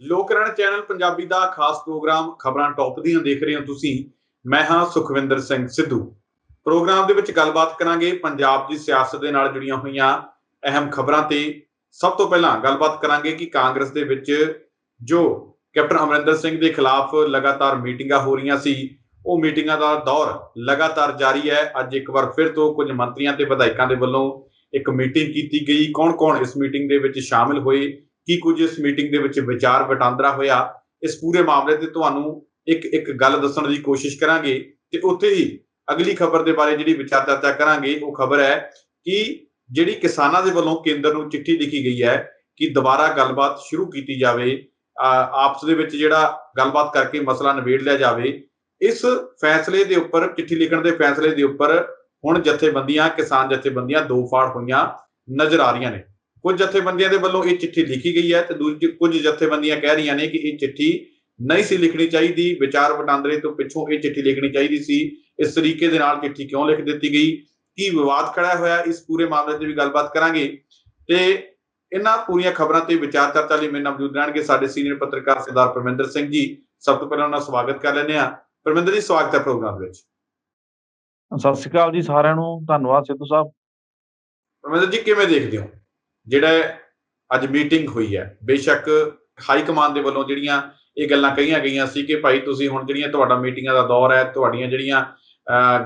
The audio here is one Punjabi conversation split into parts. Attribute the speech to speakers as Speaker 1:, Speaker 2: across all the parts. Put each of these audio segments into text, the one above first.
Speaker 1: ਲੋਕਰਣ ਚੈਨਲ ਪੰਜਾਬੀ ਦਾ ਖਾਸ ਪ੍ਰੋਗਰਾਮ ਖਬਰਾਂ ਟੌਪ ਦੀਆਂ ਦੇਖ ਰਹੇ ਹੋ ਤੁਸੀਂ। ਮੈਂ ਹਾਂ ਸੁਖਵਿੰਦਰ ਸਿੰਘ ਸਿੱਧੂ। ਪ੍ਰੋਗਰਾਮ ਦੇ ਵਿੱਚ ਗੱਲਬਾਤ ਕਰਾਂਗੇ ਪੰਜਾਬ ਦੀ ਸਿਆਸਤ ਦੇ ਨਾਲ ਜੁੜੀਆਂ ਹੋਈਆਂ ਅਹਿਮ ਖਬਰਾਂ ਤੇ। ਸਭ ਤੋਂ ਪਹਿਲਾਂ ਗੱਲਬਾਤ ਕਰਾਂਗੇ ਕਿ ਕਾਂਗਰਸ ਦੇ ਵਿੱਚ ਜੋ ਕੈਪਟਨ ਅਮਰਿੰਦਰ ਸਿੰਘ ਦੇ ਖਿਲਾਫ ਲਗਾਤਾਰ ਮੀਟਿੰਗਾਂ ਹੋ ਰਹੀਆਂ ਸੀ, ਉਹ ਮੀਟਿੰਗਾਂ ਦਾ ਦੌਰ ਲਗਾਤਾਰ ਜਾਰੀ ਹੈ। ਅੱਜ ਇੱਕ ਵਾਰ ਫਿਰ ਤੋਂ ਕੁਝ ਮੰਤਰੀਆਂ ਤੇ ਵਿਧਾਇਕਾਂ ਦੇ ਵੱਲੋਂ ਇੱਕ ਮੀਟਿੰਗ ਕੀਤੀ ਗਈ। ਕੌਣ-ਕੌਣ ਇਸ ਮੀਟਿੰਗ ਦੇ ਵਿੱਚ ਸ਼ਾਮਿਲ ਹੋਏ, ਕੀ ਕੁਝ ਇਸ ਮੀਟਿੰਗ ਦੇ ਵਿੱਚ ਵਿਚਾਰ ਵਟਾਂਦਰਾ ਹੋਇਆ, ਇਸ ਪੂਰੇ ਮਾਮਲੇ ਤੇ ਤੁਹਾਨੂੰ ਇੱਕ ਗੱਲ ਦੱਸਣ ਦੀ ਕੋਸ਼ਿਸ਼ ਕਰਾਂਗੇ। ਤੇ ਉੱਥੇ ਹੀ ਅਗਲੀ ਖਬਰ ਦੇ ਬਾਰੇ ਜਿਹੜੀ ਵਿਚਾਰ ਚਰਚਾ ਕਰਾਂਗੇ, ਉਹ ਖਬਰ ਹੈ ਕਿ ਜਿਹੜੀ ਕਿਸਾਨਾਂ ਦੇ ਵੱਲੋਂ ਕੇਂਦਰ ਨੂੰ ਚਿੱਠੀ ਲਿਖੀ ਗਈ ਹੈ ਕਿ ਦੁਬਾਰਾ ਗੱਲਬਾਤ ਸ਼ੁਰੂ ਕੀਤੀ ਜਾਵੇ, ਆਪਸ ਦੇ ਵਿੱਚ ਜਿਹੜਾ ਗੱਲਬਾਤ ਕਰਕੇ ਮਸਲਾ ਨਿਬੇੜ ਲਿਆ ਜਾਵੇ। ਇਸ ਫੈਸਲੇ ਦੇ ਉੱਪਰ, ਚਿੱਠੀ ਲਿਖਣ ਦੇ ਫੈਸਲੇ ਦੇ ਉੱਪਰ ਹੁਣ ਜਥੇਬੰਦੀਆਂ, ਕਿਸਾਨ ਜਥੇਬੰਦੀਆਂ ਦੋ ਫਾੜ ਹੋਈਆਂ ਨਜ਼ਰ ਆ ਰਹੀਆਂ ਨੇ। ਕੁਝ ਜਥੇਬੰਦੀਆਂ ਦੇ ਵੱਲੋਂ ਇਹ ਚਿੱਠੀ ਲਿਖੀ ਗਈ ਹੈ ਤੇ ਕੁਝ ਜਥੇਬੰਦੀਆਂ ਕਹਿ ਰਹੀਆਂ ਨੇ ਕਿ ਇਹ ਚਿੱਠੀ ਨਹੀਂ ਸੀ ਲਿਖਣੀ ਚਾਹੀਦੀ, ਵਿਚਾਰ ਵਟਾਂਦਰੇ ਤੋਂ ਪਿੱਛੋਂ ਇਹ ਚਿੱਠੀ ਲਿਖਣੀ ਚਾਹੀਦੀ ਸੀ। ਇਸ ਤਰੀਕੇ ਦੇ ਨਾਲ ਚਿੱਠੀ ਕਿਉਂ ਲਿਖ ਦਿੱਤੀ ਗਈ, ਕੀ ਵਿਵਾਦ ਖੜਾ ਹੋਇਆ, ਇਸ ਪੂਰੇ ਮਾਮਲੇ ਤੇ ਵੀ ਗੱਲਬਾਤ ਕਰਾਂਗੇ। ਤੇ ਇਹਨਾਂ ਪੂਰੀਆਂ ਖਬਰਾਂ ਤੇ ਵਿਚਾਰ ਚਰਚਾ ਲਈ ਮੇਰੇ ਨਾਲ ਮੌਜੂਦ ਰਹਿਣਗੇ ਸਾਡੇ ਸੀਨੀਅਰ ਪੱਤਰਕਾਰ ਸਰਦਾਰ ਪਰਮਿੰਦਰ ਸਿੰਘ ਜੀ। ਸਭ ਤੋਂ ਪਹਿਲਾਂ ਉਹਨਾਂ ਦਾ ਸਵਾਗਤ ਕਰ ਲੈਂਦੇ ਹਾਂ। ਪਰਮਿੰਦਰ ਜੀ, ਸਵਾਗਤ ਹੈ ਪ੍ਰੋਗਰਾਮ ਵਿੱਚ।
Speaker 2: ਸਤਿ ਸ਼੍ਰੀ ਅਕਾਲ ਜੀ ਸਾਰਿਆਂ ਨੂੰ, ਧੰਨਵਾਦ ਸਿੱਧੂ ਸਾਹਿਬ।
Speaker 1: ਪਰਮਿੰਦਰ ਜੀ, ਕਿਵੇਂ ਦੇਖਦੇ ਹੋ ਜਿਹੜਾ ਅੱਜ ਮੀਟਿੰਗ ਹੋਈ ਹੈ? ਬੇਸ਼ੱਕ ਹਾਈ ਕਮਾਨ ਦੇ ਵੱਲੋਂ ਜਿਹੜੀਆਂ ਇਹ ਗੱਲਾਂ ਕਹੀਆਂ ਗਈਆਂ ਸੀ ਕਿ ਭਾਈ ਤੁਸੀਂ ਹੁਣ ਜਿਹੜੀਆਂ ਤੁਹਾਡਾ ਮੀਟਿੰਗਾਂ ਦਾ ਦੌਰ ਹੈ, ਤੁਹਾਡੀਆਂ ਜਿਹੜੀਆਂ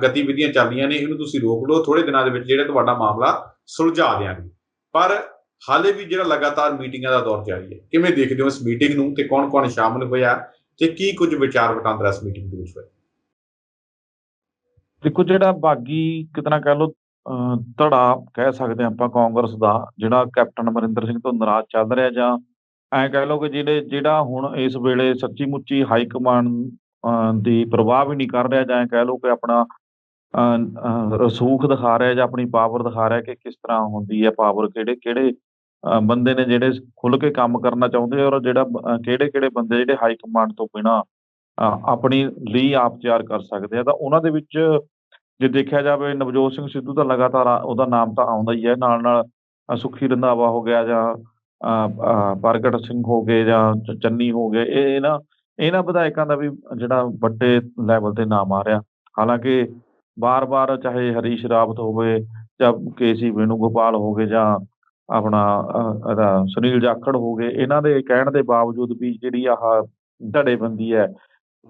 Speaker 1: ਗਤੀਵਿਧੀਆਂ ਚੱਲਦੀਆਂ ਨੇ, ਇਹਨੂੰ ਤੁਸੀਂ ਰੋਕ ਲਓ, ਥੋੜੇ ਦਿਨਾਂ ਦੇ ਵਿੱਚ ਜਿਹੜਾ ਤੁਹਾਡਾ ਮਾਮਲਾ ਸੁਲਝਾ ਦਿਆਂਗੇ। ਪਰ ਹਾਲੇ ਵੀ ਜਿਹੜਾ ਲਗਾਤਾਰ ਮੀਟਿੰਗਾਂ ਦਾ ਦੌਰ ਜਾਰੀ ਹੈ, ਕਿਵੇਂ ਦੇਖਦੇ ਹੋ ਇਸ ਮੀਟਿੰਗ ਨੂੰ ਤੇ ਕੌਣ-ਕੌਣ ਸ਼ਾਮਿਲ ਹੋਇਆ ਤੇ ਕੀ ਕੁਝ ਵਿਚਾਰ ਵਟਾਂਦਰਾ ਇਸ ਮੀਟਿੰਗ ਦੇ ਵਿੱਚ ਹੋਇਆ?
Speaker 2: ਦੇਖੋ, ਜਿਹੜਾ ਬਾਗੀ ਕਿਤਨਾ ਕਹਿ ਲਓ ਧੜਾ ਕਹਿ ਸਕਦੇ ਆਪਾਂ ਕਾਂਗਰਸ ਦਾ, ਜਿਹੜਾ ਕੈਪਟਨ ਅਮਰਿੰਦਰ ਸਿੰਘ ਤੋਂ ਨਾਰਾਜ਼ ਚੱਲ ਰਿਹਾ, ਜਾਂ ਐਂ ਕਹਿ ਲਓ ਕਿ ਜਿਹੜਾ ਹੁਣ ਇਸ ਵੇਲੇ ਸੱਚੀ ਮੁੱਚੀ ਹਾਈ ਕਮਾਂਡ ਦੀ ਪ੍ਰਵਾਹ ਵੀ ਨਹੀਂ ਕਰ ਰਿਹਾ, ਜਾਂ ਐਂ ਕਹਿ ਲਓ ਕਿ ਆਪਣਾ ਰਸੂਖ ਦਿਖਾ ਰਿਹਾ ਜਾਂ ਆਪਣੀ ਪਾਵਰ ਦਿਖਾ ਰਿਹਾ ਕਿ ਕਿਸ ਤਰ੍ਹਾਂ ਹੁੰਦੀ ਹੈ ਪਾਵਰ, ਕਿਹੜੇ ਬੰਦੇ ਨੇ ਜਿਹੜੇ ਖੁੱਲ ਕੇ ਕੰਮ ਕਰਨਾ ਚਾਹੁੰਦੇ, ਔਰ ਜਿਹੜਾ ਕਿਹੜੇ ਬੰਦੇ ਜਿਹੜੇ ਹਾਈ ਕਮਾਂਡ ਤੋਂ ਬਿਨਾਂ ਆਪਣੀ ਲਈ ਆਪ ਤਿਆਰ ਕਰ ਸਕਦੇ ਆ। ਤਾਂ ਉਹਨਾਂ ਦੇ ਵਿੱਚ ਜੇ ਦੇਖਿਆ ਜਾਵੇ, ਨਵਜੋਤ ਸਿੰਘ ਸਿੱਧੂ ਤਾਂ ਲਗਾਤਾਰ ਉਹਦਾ ਨਾਮ ਤਾਂ ਆਉਂਦਾ ਹੀ ਹੈ, ਨਾਲ ਨਾਲ ਸੁੱਖੀ ਰੰਧਾਵਾ ਹੋ ਗਿਆ, ਜਾਂ ਪ੍ਰਗਟ ਸਿੰਘ ਹੋ ਗਏ, ਜਾਂ ਚੰਨੀ ਹੋ ਗਏ। ਇਹਨਾਂ ਵਿਧਾਇਕਾਂ ਦਾ ਵੀ ਜਿਹੜਾ ਵੱਡੇ ਲੈਵਲ ਤੇ ਨਾਮ ਆ ਰਿਹਾ। ਹਾਲਾਂਕਿ ਬਾਰ-ਬਾਰ ਚਾਹੇ ਹਰੀਸ਼ ਰਾਵਤ ਹੋਵੇ, ਜਾਂ ਕੇਸੀ ਵੇਣੂਗੋਪਾਲ ਹੋ ਗਏ, ਜਾਂ ਆਪਣਾ ਸੁਨੀਲ ਜਾਖੜ ਹੋ ਗਏ, ਇਹਨਾਂ ਦੇ ਕਹਿਣ ਦੇ ਬਾਵਜੂਦ ਵੀ ਜਿਹੜੀ ਆਹ ਧੜੇਬੰਦੀ ਹੈ,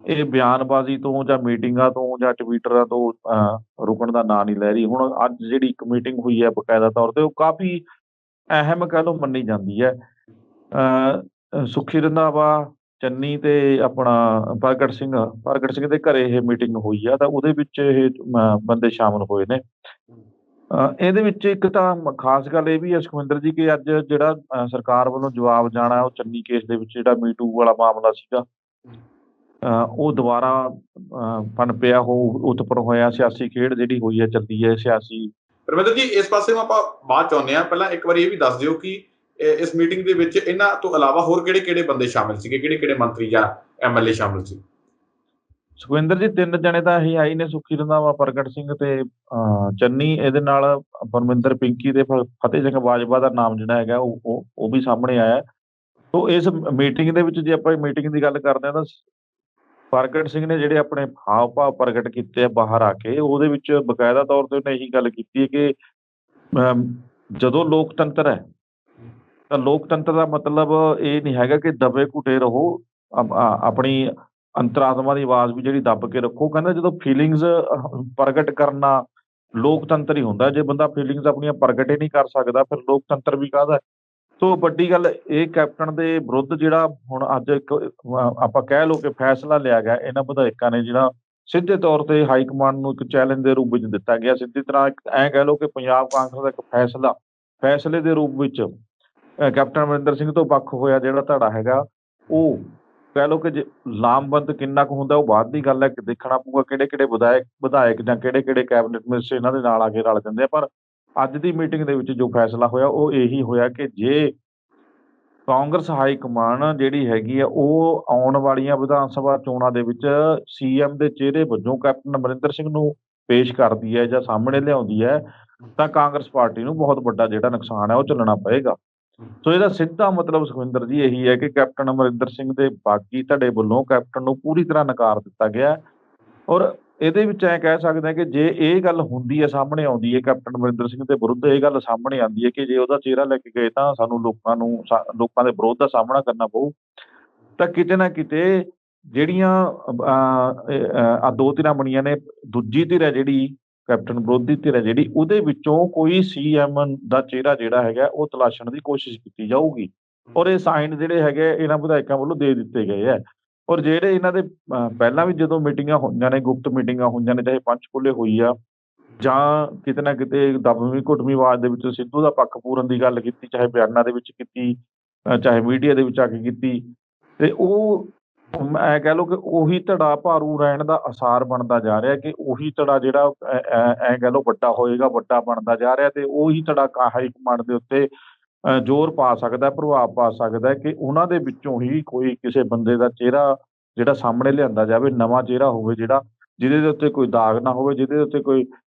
Speaker 2: ਇਹ ਬਿਆਨਬਾਜ਼ੀ ਤੋਂ ਜਾਂ ਮੀਟਿੰਗਾਂ ਤੋਂ ਜਾਂ ਟਵੀਟਰਾਂ ਤੋਂ ਰੁਕਣ ਦਾ ਨਾਂ ਨਹੀਂ ਲੈ ਰਹੀ। ਹੁਣ ਅੱਜ ਜਿਹੜੀ ਇੱਕ ਮੀਟਿੰਗ ਹੋਈ ਹੈ ਬਕਾਇਦਾ ਤੌਰ ਤੇ, ਉਹ ਕਾਫੀ ਅਹਿਮ ਕਹਿ ਲਓ ਮੰਨੀ ਜਾਂਦੀ ਹੈ। ਸੁੱਖੀ ਰੰਧਾਵਾ, ਚੰਨੀ ਤੇ ਆਪਣਾ ਪ੍ਰਗਟ ਸਿੰਘ ਦੇ ਘਰੇ ਇਹ ਮੀਟਿੰਗ ਹੋਈ ਆ, ਤਾਂ ਉਹਦੇ ਵਿੱਚ ਇਹ ਬੰਦੇ ਸ਼ਾਮਲ ਹੋਏ ਨੇ। ਇਹਦੇ ਵਿੱਚ ਇੱਕ ਤਾਂ ਖਾਸ ਗੱਲ ਇਹ ਵੀ ਹੈ ਸੁਖਵਿੰਦਰ ਜੀ, ਕਿ ਅੱਜ ਜਿਹੜਾ ਸਰਕਾਰ ਵੱਲੋਂ ਜਵਾਬ ਜਾਣਾ, ਉਹ ਚੰਨੀ ਕੇਸ ਦੇ ਵਿੱਚ ਜਿਹੜਾ ਮੀਟੂ ਵਾਲਾ ਮਾਮਲਾ ਸੀਗਾ, ਉਹ ਦੁਬਾਰਾ ਪਨਪਿਆ, ਉਤਪੰਨ ਹੋਇਆ, ਸਿਆਸੀ ਖੇਡ ਜਿਹੜੀ ਹੋਈ ਹੈ, ਚੱਲਦੀ ਹੈ ਸਿਆਸੀ।
Speaker 1: ਪਰਮਿੰਦਰ ਜੀ, ਇਸ ਪਾਸੇ ਨੂੰ ਆਪਾਂ ਬਾਅਦ ਚ ਆਉਂਦੇ ਹਾਂ। ਪਹਿਲਾਂ ਇੱਕ ਵਾਰੀ ਇਹ ਵੀ ਦੱਸ ਦਿਓ ਕਿ ਇਸ ਮੀਟਿੰਗ ਦੇ ਵਿੱਚ ਇਹਨਾਂ ਤੋਂ ਇਲਾਵਾ ਹੋਰ ਕਿਹੜੇ ਬੰਦੇ ਸ਼ਾਮਿਲ ਸੀਗੇ, ਕਿਹੜੇ ਮੰਤਰੀ ਜਾਂ MLA ਸ਼ਾਮਿਲ ਸੀ?
Speaker 2: ਸੁਖਵਿੰਦਰ ਜੀ, 3 ਜਣੇ ਤਾਂ ਇਹ ਆਈ ਨੇ, ਸੁੱਖੀ ਰੰਧਾਵਾ, ਪ੍ਰਗਟ ਸਿੰਘ ਤੇ ਚੰਨੀ। ਇਹਦੇ ਨਾਲ ਪਰਮਿੰਦਰ ਪਿੰਕੀ ਤੇ ਫਤਿਹ ਸਿੰਘ ਬਾਜਵਾ ਦਾ ਨਾਮ ਜਿਹੜਾ ਹੈਗਾ ਉਹ ਵੀ ਸਾਹਮਣੇ ਆਇਆ। ਸੋ ਇਸ ਮੀਟਿੰਗ ਦੇ ਵਿੱਚ ਜੇ ਆਪਾਂ ਮੀਟਿੰਗ ਦੀ ਗੱਲ ਕਰਦੇ ਹਾਂ, ਤਾਂ ਪ੍ਰਗਟ ਸਿੰਘ ਨੇ ਜਿਹੜੇ ਆਪਣੇ ਹਾਵ ਭਾਵ ਪ੍ਰਗਟ ਕੀਤੇ ਆ ਬਾਹਰ ਆ ਕੇ, ਉਹਦੇ ਵਿੱਚ ਬਕਾਇਦਾ ਤੌਰ ਤੇ ਉਹਨੇ ਇਹੀ ਗੱਲ ਕੀਤੀ ਹੈ ਕਿ ਜਦੋਂ ਲੋਕਤੰਤਰ ਹੈ, ਤਾਂ ਲੋਕਤੰਤਰ ਦਾ ਮਤਲਬ ਇਹ ਨਹੀਂ ਹੈਗਾ ਕਿ ਦਬੇ ਘੁਟੇ ਰਹੋ, ਆਪਣੀ ਅੰਤਰਾਤਮਾ ਦੀ ਆਵਾਜ਼ ਵੀ ਜਿਹੜੀ ਦੱਬ ਕੇ ਰੱਖੋ। ਕਹਿੰਦਾ ਜਦੋਂ ਫੀਲਿੰਗਸ ਪ੍ਰਗਟ ਕਰਨਾ ਲੋਕਤੰਤਰ ਹੀ ਹੁੰਦਾ। ਜੇ ਬੰਦਾ ਫੀਲਿੰਗਸ ਆਪਣੀਆਂ ਪ੍ਰਗਟ ਹੀ ਨਹੀਂ ਕਰ ਸਕਦਾ, ਫਿਰ ਲੋਕਤੰਤਰ ਵੀ ਕਾਹਦਾ? ਸੋ ਵੱਡੀ ਗੱਲ ਇਹ ਕੈਪਟਨ ਦੇ ਵਿਰੁੱਧ ਜਿਹੜਾ ਹੁਣ ਅੱਜ ਇੱਕ ਆਪਾਂ ਕਹਿ ਲਓ ਕਿ ਫੈਸਲਾ ਲਿਆ ਗਿਆ ਇਹਨਾਂ ਵਿਧਾਇਕਾਂ ਨੇ, ਜਿਹੜਾ ਸਿੱਧੇ ਤੌਰ ਤੇ ਹਾਈ ਕਮਾਂਡ ਨੂੰ ਇੱਕ ਚੈਲੰਜ ਦੇ ਰੂਪ ਵਿੱਚ ਦਿੱਤਾ ਗਿਆ। ਸਿੱਧੀ ਤਰ੍ਹਾਂ ਐਂ ਕਹਿ ਲਓ ਕਿ ਪੰਜਾਬ ਕਾਂਗਰਸ ਦਾ ਇੱਕ ਫੈਸਲੇ ਦੇ ਰੂਪ ਵਿੱਚ ਕੈਪਟਨ ਅਮਰਿੰਦਰ ਸਿੰਘ ਤੋਂ ਵੱਖ ਹੋਇਆ ਜਿਹੜਾ ਧੜਾ ਹੈਗਾ, ਉਹ ਕਹਿ ਲਓ ਕਿ ਜੇ ਲਾਮਬੰਦ ਕਿੰਨਾ ਕੁ ਹੁੰਦਾ, ਉਹ ਬਾਅਦ ਦੀ ਗੱਲ ਹੈ। ਦੇਖਣਾ ਪਊਗਾ ਕਿਹੜੇ ਵਿਧਾਇਕ ਜਾਂ ਕਿਹੜੇ ਕੈਬਨਿਟ ਮਿਨਿਸਟਰ ਇਹਨਾਂ ਦੇ ਨਾਲ ਆ ਕੇ ਰਲ ਜਾਂਦੇ ਆ। ਪਰ ਅੱਜ ਦੀ ਮੀਟਿੰਗ ਦੇ ਵਿੱਚ ਜੋ ਫੈਸਲਾ ਹੋਇਆ, ਉਹ ਇਹੀ ਹੋਇਆ ਕਿ ਜੇ ਕਾਂਗਰਸ ਹਾਈ ਕਮਾਨ ਜਿਹੜੀ ਹੈਗੀ ਆ, ਉਹ ਆਉਣ ਵਾਲੀਆਂ ਵਿਧਾਨ ਸਭਾ ਚੋਣਾਂ ਦੇ ਵਿੱਚ CM ਦੇ ਚਿਹਰੇ ਵਜੋਂ ਕੈਪਟਨ ਅਮਰਿੰਦਰ ਸਿੰਘ ਨੂੰ ਪੇਸ਼ ਕਰਦੀ ਹੈ ਜਾਂ ਸਾਹਮਣੇ ਲਿਆਉਂਦੀ ਹੈ, ਤਾਂ ਕਾਂਗਰਸ ਪਾਰਟੀ ਨੂੰ ਬਹੁਤ ਵੱਡਾ ਜਿਹੜਾ ਨੁਕਸਾਨ ਹੈ ਉਹ ਝੱਲਣਾ ਪਏਗਾ। ਸੋ ਇਹਦਾ ਸਿੱਧਾ ਮਤਲਬ ਸੁਖਵਿੰਦਰ ਜੀ ਇਹੀ ਹੈ ਕਿ ਕੈਪਟਨ ਅਮਰਿੰਦਰ ਸਿੰਘ ਦੇ ਬਾਗੀ ਧੜੇ ਵੱਲੋਂ ਕੈਪਟਨ ਨੂੰ ਪੂਰੀ ਤਰ੍ਹਾਂ ਨਕਾਰ ਦਿੱਤਾ ਗਿਆ ਹੈ। ਔਰ ਇਹਦੇ ਵਿੱਚ ਐਂ ਕਹਿ ਸਕਦੇ ਹਾਂ ਕਿ ਜੇ ਇਹ ਗੱਲ ਹੁੰਦੀ ਹੈ, ਸਾਹਮਣੇ ਆਉਂਦੀ ਹੈ, ਕੈਪਟਨ ਅਮਰਿੰਦਰ ਸਿੰਘ ਦੇ ਵਿਰੁੱਧ ਇਹ ਗੱਲ ਸਾਹਮਣੇ ਆਉਂਦੀ ਹੈ ਕਿ ਜੇ ਉਹਦਾ ਚਿਹਰਾ ਲੈ ਕੇ ਗਏ ਤਾਂ ਸਾਨੂੰ ਲੋਕਾਂ ਦੇ ਵਿਰੋਧ ਦਾ ਸਾਹਮਣਾ ਕਰਨਾ ਪਊ, ਤਾਂ ਕਿਤੇ ਨਾ ਕਿਤੇ ਜਿਹੜੀਆਂ ਦੋ ਧਿਰਾਂ ਬਣੀਆਂ ਨੇ, ਦੂਜੀ ਧਿਰ ਹੈ ਜਿਹੜੀ ਕੈਪਟਨ ਵਿਰੋਧੀ ਧਿਰ ਹੈ ਜਿਹੜੀ, ਉਹਦੇ ਵਿੱਚੋਂ ਕੋਈ ਸੀਐਮ ਦਾ ਚਿਹਰਾ ਜਿਹੜਾ ਹੈਗਾ ਉਹ ਤਲਾਸ਼ਣ ਦੀ ਕੋਸ਼ਿਸ਼ ਕੀਤੀ ਜਾਊਗੀ। ਔਰ ਇਹ ਸਾਈਨ ਜਿਹੜੇ ਹੈਗੇ ਇਹਨਾਂ ਵਿਧਾਇਕਾਂ ਵੱਲੋਂ ਦੇ ਦਿੱਤੇ ਗਏ ਹੈ। ਔਰ ਜਿਹੜੇ ਇਹਨਾਂ ਦੇ ਪਹਿਲਾਂ ਵੀ ਜਦੋਂ ਮੀਟਿੰਗਾਂ ਹੋਈਆਂ ਨੇ, ਗੁਪਤ ਮੀਟਿੰਗਾਂ ਹੋਈਆਂ ਨੇ, ਚਾਹੇ ਪੰਚਕੂਲੇ ਹੋਈ ਆ ਜਾਂ ਕਿਤੇ ਨਾ ਕਿਤੇ ਦਬਵੀਂ ਘੁੱਟਵੀਂ ਆਵਾਜ਼ ਦੇ ਵਿੱਚ ਸਿੱਧੂ ਦਾ ਪੱਖ ਪੂਰਨ ਦੀ ਗੱਲ ਕੀਤੀ, ਚਾਹੇ ਬਿਆਨਾਂ ਦੇ ਵਿੱਚ ਕੀਤੀ, ਚਾਹੇ ਮੀਡੀਆ ਦੇ ਵਿੱਚ ਆ ਕੇ ਕੀਤੀ, ਤੇ ਉਹ ਐਂ ਕਹਿ ਲਓ ਕਿ ਉਹੀ ਧੜਾ ਭਾਰੂ ਰਹਿਣ ਦਾ ਆਸਾਰ ਬਣਦਾ ਜਾ ਰਿਹਾ ਕਿ ਉਹੀ ਧੜਾ ਜਿਹੜਾ ਐਂ ਕਹਿ ਲਓ ਵੱਡਾ ਹੋਏਗਾ, ਵੱਡਾ ਬਣਦਾ ਜਾ ਰਿਹਾ, ਤੇ ਉਹੀ ਧੜਾ ਹਾਈ ਕਮਾਂਡ ਦੇ ਉੱਤੇ ਜ਼ੋਰ ਪਾ ਸਕਦਾ, ਪ੍ਰਭਾਵ ਪਾ ਸਕਦਾ ਕਿ ਉਹਨਾਂ ਦੇ ਵਿੱਚੋਂ ਹੀ ਕੋਈ ਕਿਸੇ ਬੰਦੇ ਦਾ ਚਿਹਰਾ ਜਿਹੜਾ ਸਾਹਮਣੇ ਲਿਆਂਦਾ ਜਾਵੇ, ਨਵਾਂ ਚਿਹਰਾ ਹੋਵੇ ਜਿਹੜਾ ਜਿਹਦੇ ਦੇ ਉੱਤੇ ਕੋਈ ਦਾਗ ਨਾ ਹੋਵੇ, ਜਿਹਦੇ ਉੱਤੇ ਕੋਈ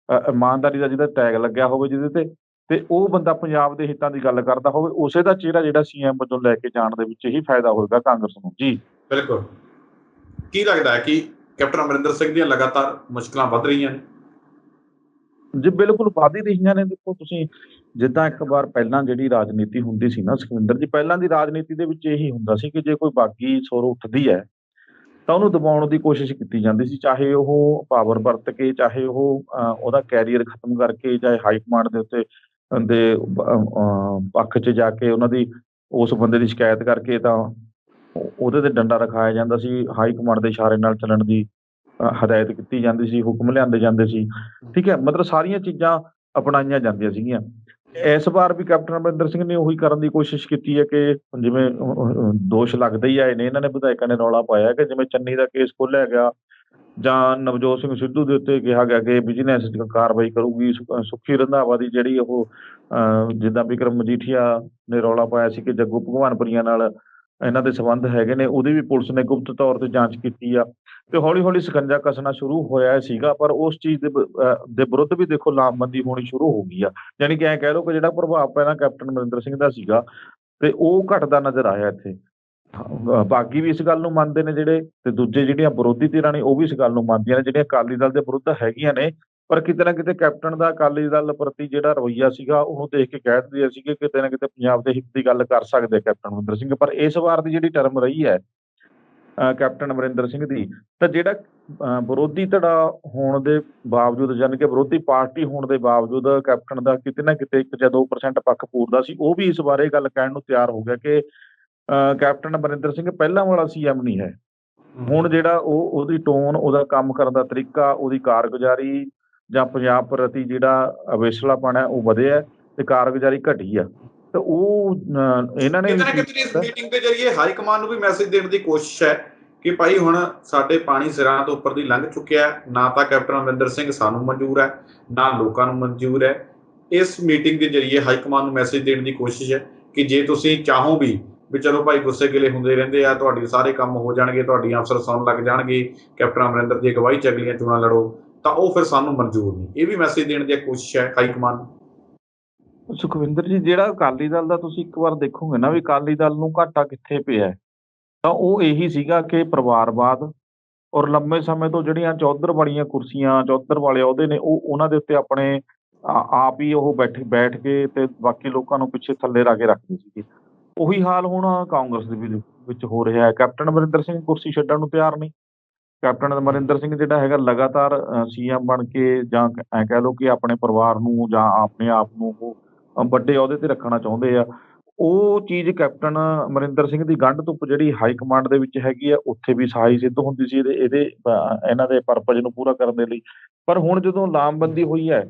Speaker 2: ਇਮਾਨਦਾਰੀ ਦਾ ਜਿਹਦਾ ਟੈਗ ਲੱਗਿਆ ਹੋਵੇ ਜਿਹਦੇ ਤੇ ਉਹ ਬੰਦਾ ਪੰਜਾਬ ਦੇ ਹਿੱਤਾਂ ਦੀ ਗੱਲ ਕਰਦਾ ਹੋਵੇ, ਉਸੇ ਦਾ ਚਿਹਰਾ ਜਿਹੜਾ ਸੀਐਮ ਵਜੋਂ ਲੈ ਕੇ ਜਾਣ ਦੇ ਵਿੱਚ ਹੀ ਫਾਇਦਾ ਹੋਵੇਗਾ ਕਾਂਗਰਸ ਨੂੰ। ਜੀ
Speaker 1: ਬਿਲਕੁਲ। ਕੀ ਲੱਗਦਾ ਹੈ ਕਿ ਕੈਪਟਨ ਅਮਰਿੰਦਰ ਸਿੰਘ ਦੀਆਂ ਲਗਾਤਾਰ ਮੁਸ਼ਕਲਾਂ ਵੱਧ ਰਹੀਆਂ ਨੇ?
Speaker 2: ਜੀ ਬਿਲਕੁਲ ਵੱਧ ਹੀ ਰਹੀਆਂ ਨੇ। ਦੇਖੋ ਤੁਸੀਂ, ਜਿੱਦਾਂ ਇੱਕ ਵਾਰ ਪਹਿਲਾਂ ਜਿਹੜੀ ਰਾਜਨੀਤੀ ਹੁੰਦੀ ਸੀ ਨਾ ਸੁਖਵਿੰਦਰ ਜੀ, ਪਹਿਲਾਂ ਦੀ ਰਾਜਨੀਤੀ ਦੇ ਵਿੱਚ ਇਹੀ ਹੁੰਦਾ ਸੀ ਕਿ ਜੇ ਕੋਈ ਬਾਗੀ ਸੁਰ ਉੱਠਦੀ ਹੈ ਤਾਂ ਉਹਨੂੰ ਦਬਾਉਣ ਦੀ ਕੋਸ਼ਿਸ਼ ਕੀਤੀ ਜਾਂਦੀ ਸੀ, ਚਾਹੇ ਉਹ ਪਾਵਰ ਵਰਤ ਕੇ, ਚਾਹੇ ਉਹ ਉਹਦਾ ਕੈਰੀਅਰ ਖਤਮ ਕਰਕੇ, ਚਾਹੇ ਹਾਈ ਕਮਾਂਡ ਦੇ ਉੱਤੇ ਦੇ ਪੱਖ 'ਚ ਜਾ ਕੇ ਉਹਨਾਂ ਦੀ ਉਸ ਬੰਦੇ ਦੀ ਸ਼ਿਕਾਇਤ ਕਰਕੇ ਤਾਂ ਉਹਦੇ ਤੇ ਡੰਡਾ ਰਖਾਇਆ ਜਾਂਦਾ ਸੀ, ਹਾਈ ਕਮਾਂਡ ਦੇ ਇਸ਼ਾਰੇ ਨਾਲ ਚੱਲਣ ਦੀ ਹਦਾਇਤ ਕੀਤੀ ਜਾਂਦੀ ਸੀ, ਹੁਕਮ ਲਿਆਂਦੇ ਜਾਂਦੇ ਸੀ। ਠੀਕ ਹੈ, ਮਤਲਬ ਸਾਰੀਆਂ ਚੀਜ਼ਾਂ ਅਪਣਾਈਆਂ ਜਾਂਦੀਆਂ ਸੀਗੀਆਂ। ਇਸ ਵਾਰ ਵੀ ਕੈਪਟਨ ਅਮਰਿੰਦਰ ਸਿੰਘ ਨੇ ਉਹੀ ਕਰਨ ਦੀ ਕੋਸ਼ਿਸ਼ ਕੀਤੀ ਹੈ ਕਿ ਜਿਵੇਂ ਦੋਸ਼ ਲੱਗਦੇ ਹੀ ਆਏ ਨੇ, ਇਹਨਾਂ ਨੇ ਵਿਧਾਇਕਾਂ ਨੇ ਰੌਲਾ ਪਾਇਆ ਕਿ ਜਿਵੇਂ ਚੰਨੀ ਦਾ ਕੇਸ ਖੋਲ੍ਹਿਆ ਗਿਆ ਜਾਂ ਨਵਜੋਤ ਸਿੰਘ ਸਿੱਧੂ ਦੇ ਉੱਤੇ ਕਿਹਾ ਗਿਆ ਕਿ ਵਿਜੀਲੈਂਸ ਕਾਰਵਾਈ ਕਰੂਗੀ, ਸੁੱਖੀ ਰੰਧਾਵਾ ਦੀ ਜਿਹੜੀ ਉਹ ਜਿੱਦਾਂ ਵਿਕਰਮ ਮਜੀਠੀਆ ਨੇ ਰੌਲਾ ਪਾਇਆ ਸੀ ਕਿ ਜੱਗੂ ਭਗਵਾਨਪੁਰੀਆ ਨਾਲ ਇਹਨਾਂ ਦੇ ਸੰਬੰਧ ਹੈਗੇ ਨੇ, ਉਹਦੀ ਵੀ ਪੁਲਿਸ ਨੇ ਗੁਪਤ ਤੌਰ ਤੇ ਜਾਂਚ ਕੀਤੀ ਆ, ਤੇ ਹੌਲੀ ਹੌਲੀ ਸਕੰਜਾ ਕੱਸਣਾ ਸ਼ੁਰੂ ਹੋਇਆ ਸੀਗਾ। ਪਰ ਉਸ ਚੀਜ਼ ਦੇ ਵਿਰੁੱਧ ਵੀ ਦੇਖੋ ਲਾਮਬੰਦੀ ਹੋਣੀ ਸ਼ੁਰੂ ਹੋ ਗਈ ਆ, ਯਾਨੀ ਕਿ ਐਂ ਕਹਿ ਲਓ ਕਿ ਜਿਹੜਾ ਪ੍ਰਭਾਵ ਪਹਿਲਾਂ ਕੈਪਟਨ ਅਮਰਿੰਦਰ ਸਿੰਘ ਦਾ ਸੀਗਾ ਤੇ ਉਹ ਘਟਦਾ ਨਜ਼ਰ ਆਇਆ ਇੱਥੇ। ਬਾਕੀ ਵੀ ਇਸ ਗੱਲ ਨੂੰ ਮੰਨਦੇ ਨੇ ਜਿਹੜੇ, ਤੇ ਦੂਜੇ ਜਿਹੜੀਆਂ ਵਿਰੋਧੀ ਧਿਰਾਂ ਨੇ ਉਹ ਵੀ ਇਸ ਗੱਲ ਨੂੰ ਮੰਨਦੀਆਂ ਨੇ, ਜਿਹੜੀਆਂ ਅਕਾਲੀ ਦਲ ਦੇ ਵਿਰੁੱਧ ਹੈਗੀਆਂ ਨੇ। ਪਰ ਕਿਤੇ ਨਾ ਕਿਤੇ ਕੈਪਟਨ ਦਾ ਅਕਾਲੀ ਦਲ ਪ੍ਰਤੀ ਜਿਹੜਾ ਰਵੱਈਆ ਸੀਗਾ ਉਹਨੂੰ ਦੇਖ ਕੇ ਕਹਿ ਦਿੰਦੇ ਸੀ ਕਿ ਕਿਤੇ ਨਾ ਕਿਤੇ ਪੰਜਾਬ ਦੇ ਹਿੱਤ ਦੀ ਗੱਲ ਕਰ ਸਕਦੇ ਕੈਪਟਨ ਅਮਰਿੰਦਰ ਸਿੰਘ। ਪਰ ਇਸ ਵਾਰ ਦੀ ਜਿਹੜੀ ਟਰਮ ਰਹੀ ਹੈ ਕੈਪਟਨ ਅਮਰਿੰਦਰ ਸਿੰਘ ਦੀ, ਤਾਂ ਜਿਹੜਾ ਵਿਰੋਧੀ ਧੜਾ ਹੋਣ ਦੇ ਬਾਵਜੂਦ, ਯਾਨੀ ਕਿ ਵਿਰੋਧੀ ਪਾਰਟੀ ਹੋਣ ਦੇ ਬਾਵਜੂਦ ਕੈਪਟਨ ਦਾ ਕਿਤੇ ਨਾ ਕਿਤੇ 1 ਜਾਂ 2% ਪੱਖ ਪੂਰਦਾ ਸੀ, ਉਹ ਵੀ ਇਸ ਬਾਰੇ ਗੱਲ ਕਹਿਣ ਨੂੰ ਤਿਆਰ ਹੋ ਗਿਆ ਕਿ ਕੈਪਟਨ ਅਮਰਿੰਦਰ ਸਿੰਘ ਪਹਿਲਾਂ ਵਾਲਾ ਸੀਐਮ ਨਹੀਂ ਹੈ। ਹੁਣ ਜਿਹੜਾ ਉਹਦੀ ਟੋਨ, ਉਹਦਾ ਕੰਮ ਕਰਨ ਦਾ ਤਰੀਕਾ, ਉਹਦੀ ਕਾਰਗੁਜ਼ਾਰੀ ਜਾਂ ਪੰਜਾਬ ਪ੍ਰਤੀ ਜਿਹੜਾ ਅਵੇਸਲਾਪਣ ਹੈ ਉਹ ਵਧਿਆ ਤੇ ਕਾਰਗੁਜ਼ਾਰੀ ਘਟੀ ਆ। ਤੇ ਉਹ ਇਹਨਾਂ ਨੇ
Speaker 1: ਇਸ ਮੀਟਿੰਗ ਦੇ ਜ਼ਰੀਏ ਹਾਈ ਕਮਾਂਡ ਨੂੰ ਵੀ ਮੈਸੇਜ ਦੇਣ ਦੀ ਕੋਸ਼ਿਸ਼ ਹੈ ਕਿ ਭਾਈ ਹੁਣ ਸਾਡੇ ਪਾਣੀ ਸਿਰਾਂ ਤੋਂ ਉੱਪਰ ਦੀ ਲੰਘ ਚੁੱਕਿਆ, ਨਾ ਤਾਂ ਕੈਪਟਨ ਅਮਰਿੰਦਰ ਸਿੰਘ ਸਾਨੂੰ ਮਨਜ਼ੂਰ ਹੈ, ਨਾ ਲੋਕਾਂ ਨੂੰ ਮਨਜ਼ੂਰ ਹੈ। ਇਸ ਮੀਟਿੰਗ ਦੇ ਜ਼ਰੀਏ ਹਾਈ ਕਮਾਂਡ ਨੂੰ ਮੈਸੇਜ ਦੇਣ ਦੀ ਕੋਸ਼ਿਸ਼ ਹੈ ਕਿ ਜੇ ਤੁਸੀਂ ਚਾਹੋ ਵੀ ਚਲੋ ਭਾਈ ਗੁੱਸੇ ਗਿਲੇ ਹੁੰਦੇ ਰਹਿੰਦੇ ਆ, ਤੁਹਾਡੇ ਸਾਰੇ ਕੰਮ ਹੋ ਜਾਣਗੇ, ਤੁਹਾਡੀਆਂ ਅਫਸਰ ਸੁਣ ਲੱਗ ਜਾਣਗੇ, ਕੈਪਟਨ ਅਮਰਿੰਦਰ ਦੀ ਅਗਵਾਈ 'ਚ ਅਗਲੀਆਂ ਚੋਣਾਂ ਲੜੋ, ਤਾਂ ਉਹ ਫਿਰ ਸਾਨੂੰ ਮਨਜ਼ੂਰ ਨਹੀਂ। ਇਹ ਵੀ ਮੈਸੇਜ ਦੇਣ ਦੀ ਕੋਸ਼ਿਸ਼ ਹੈ ਹਾਈ ਕਮਾਂਡ ਨੂੰ।
Speaker 2: ਸੁਖਵਿੰਦਰ ਜੀ, ਜਿਹੜਾ ਅਕਾਲੀ ਦਲ ਦਾ ਤੁਸੀਂ ਇੱਕ ਵਾਰ ਦੇਖੋਗੇ ਨਾ ਵੀ ਅਕਾਲੀ ਦਲ ਨੂੰ ਘਾਟਾ ਕਿੱਥੇ ਪਿਆ, ਤਾਂ ਉਹ ਇਹੀ ਸੀਗਾ ਕਿ ਪਰਿਵਾਰਵਾਦ ਔਰ ਲੰਮੇ ਸਮੇਂ ਤੋਂ ਜਿਹੜੀਆਂ ਚੌਧਰ ਵਾਲੀਆਂ ਕੁਰਸੀਆਂ, ਚੌਧਰ ਵਾਲੇ ਅਹੁਦੇ ਨੇ, ਉਹ ਉਹਨਾਂ ਦੇ ਉੱਤੇ ਆਪਣੇ ਆਪ ਹੀ ਉਹ ਬੈਠ ਕੇ ਤੇ ਬਾਕੀ ਲੋਕਾਂ ਨੂੰ ਪਿੱਛੇ ਥੱਲੇ ਲਾ ਕੇ ਰੱਖਦੇ ਸੀਗੇ। ਉਹੀ ਹਾਲ ਹੁਣ ਕਾਂਗਰਸ ਦੇ ਵਿੱਚ ਹੋ ਰਿਹਾ ਹੈ। ਕੈਪਟਨ ਅਮਰਿੰਦਰ ਸਿੰਘ ਕੁਰਸੀ ਛੱਡਣ ਨੂੰ ਤਿਆਰ ਨਹੀਂ। ਕੈਪਟਨ ਅਮਰਿੰਦਰ ਸਿੰਘ ਜਿਹੜਾ ਹੈਗਾ ਲਗਾਤਾਰ ਸੀਐਮ ਬਣ ਕੇ, ਜਾਂ ਐਂ ਕਹਿ ਲਓ ਕਿ ਆਪਣੇ ਪਰਿਵਾਰ ਨੂੰ ਜਾਂ ਆਪਣੇ ਆਪ ਨੂੰ ਉਹ ਵੱਡੇ ਅਹੁਦੇ ਤੇ ਰੱਖਣਾ ਚਾਹੁੰਦੇ ਆ। ਉਹ ਚੀਜ਼ ਕੈਪਟਨ ਅਮਰਿੰਦਰ ਸਿੰਘ ਦੀ ਗੰਢ ਧੁੱਪ ਜਿਹੜੀ ਹਾਈ ਕਮਾਂਡ ਦੇ ਵਿੱਚ ਹੈਗੀ ਆ, ਉੱਥੇ ਵੀ ਸਹਾਈ ਸਿੱਧ ਹੁੰਦੀ ਸੀ ਇਹਨਾਂ ਦੇ ਪਰਪਸ ਨੂੰ ਪੂਰਾ ਕਰਨ ਦੇ ਲਈ। ਪਰ ਹੁਣ ਜਦੋਂ ਲਾਮਬੰਦੀ ਹੋਈ ਹੈ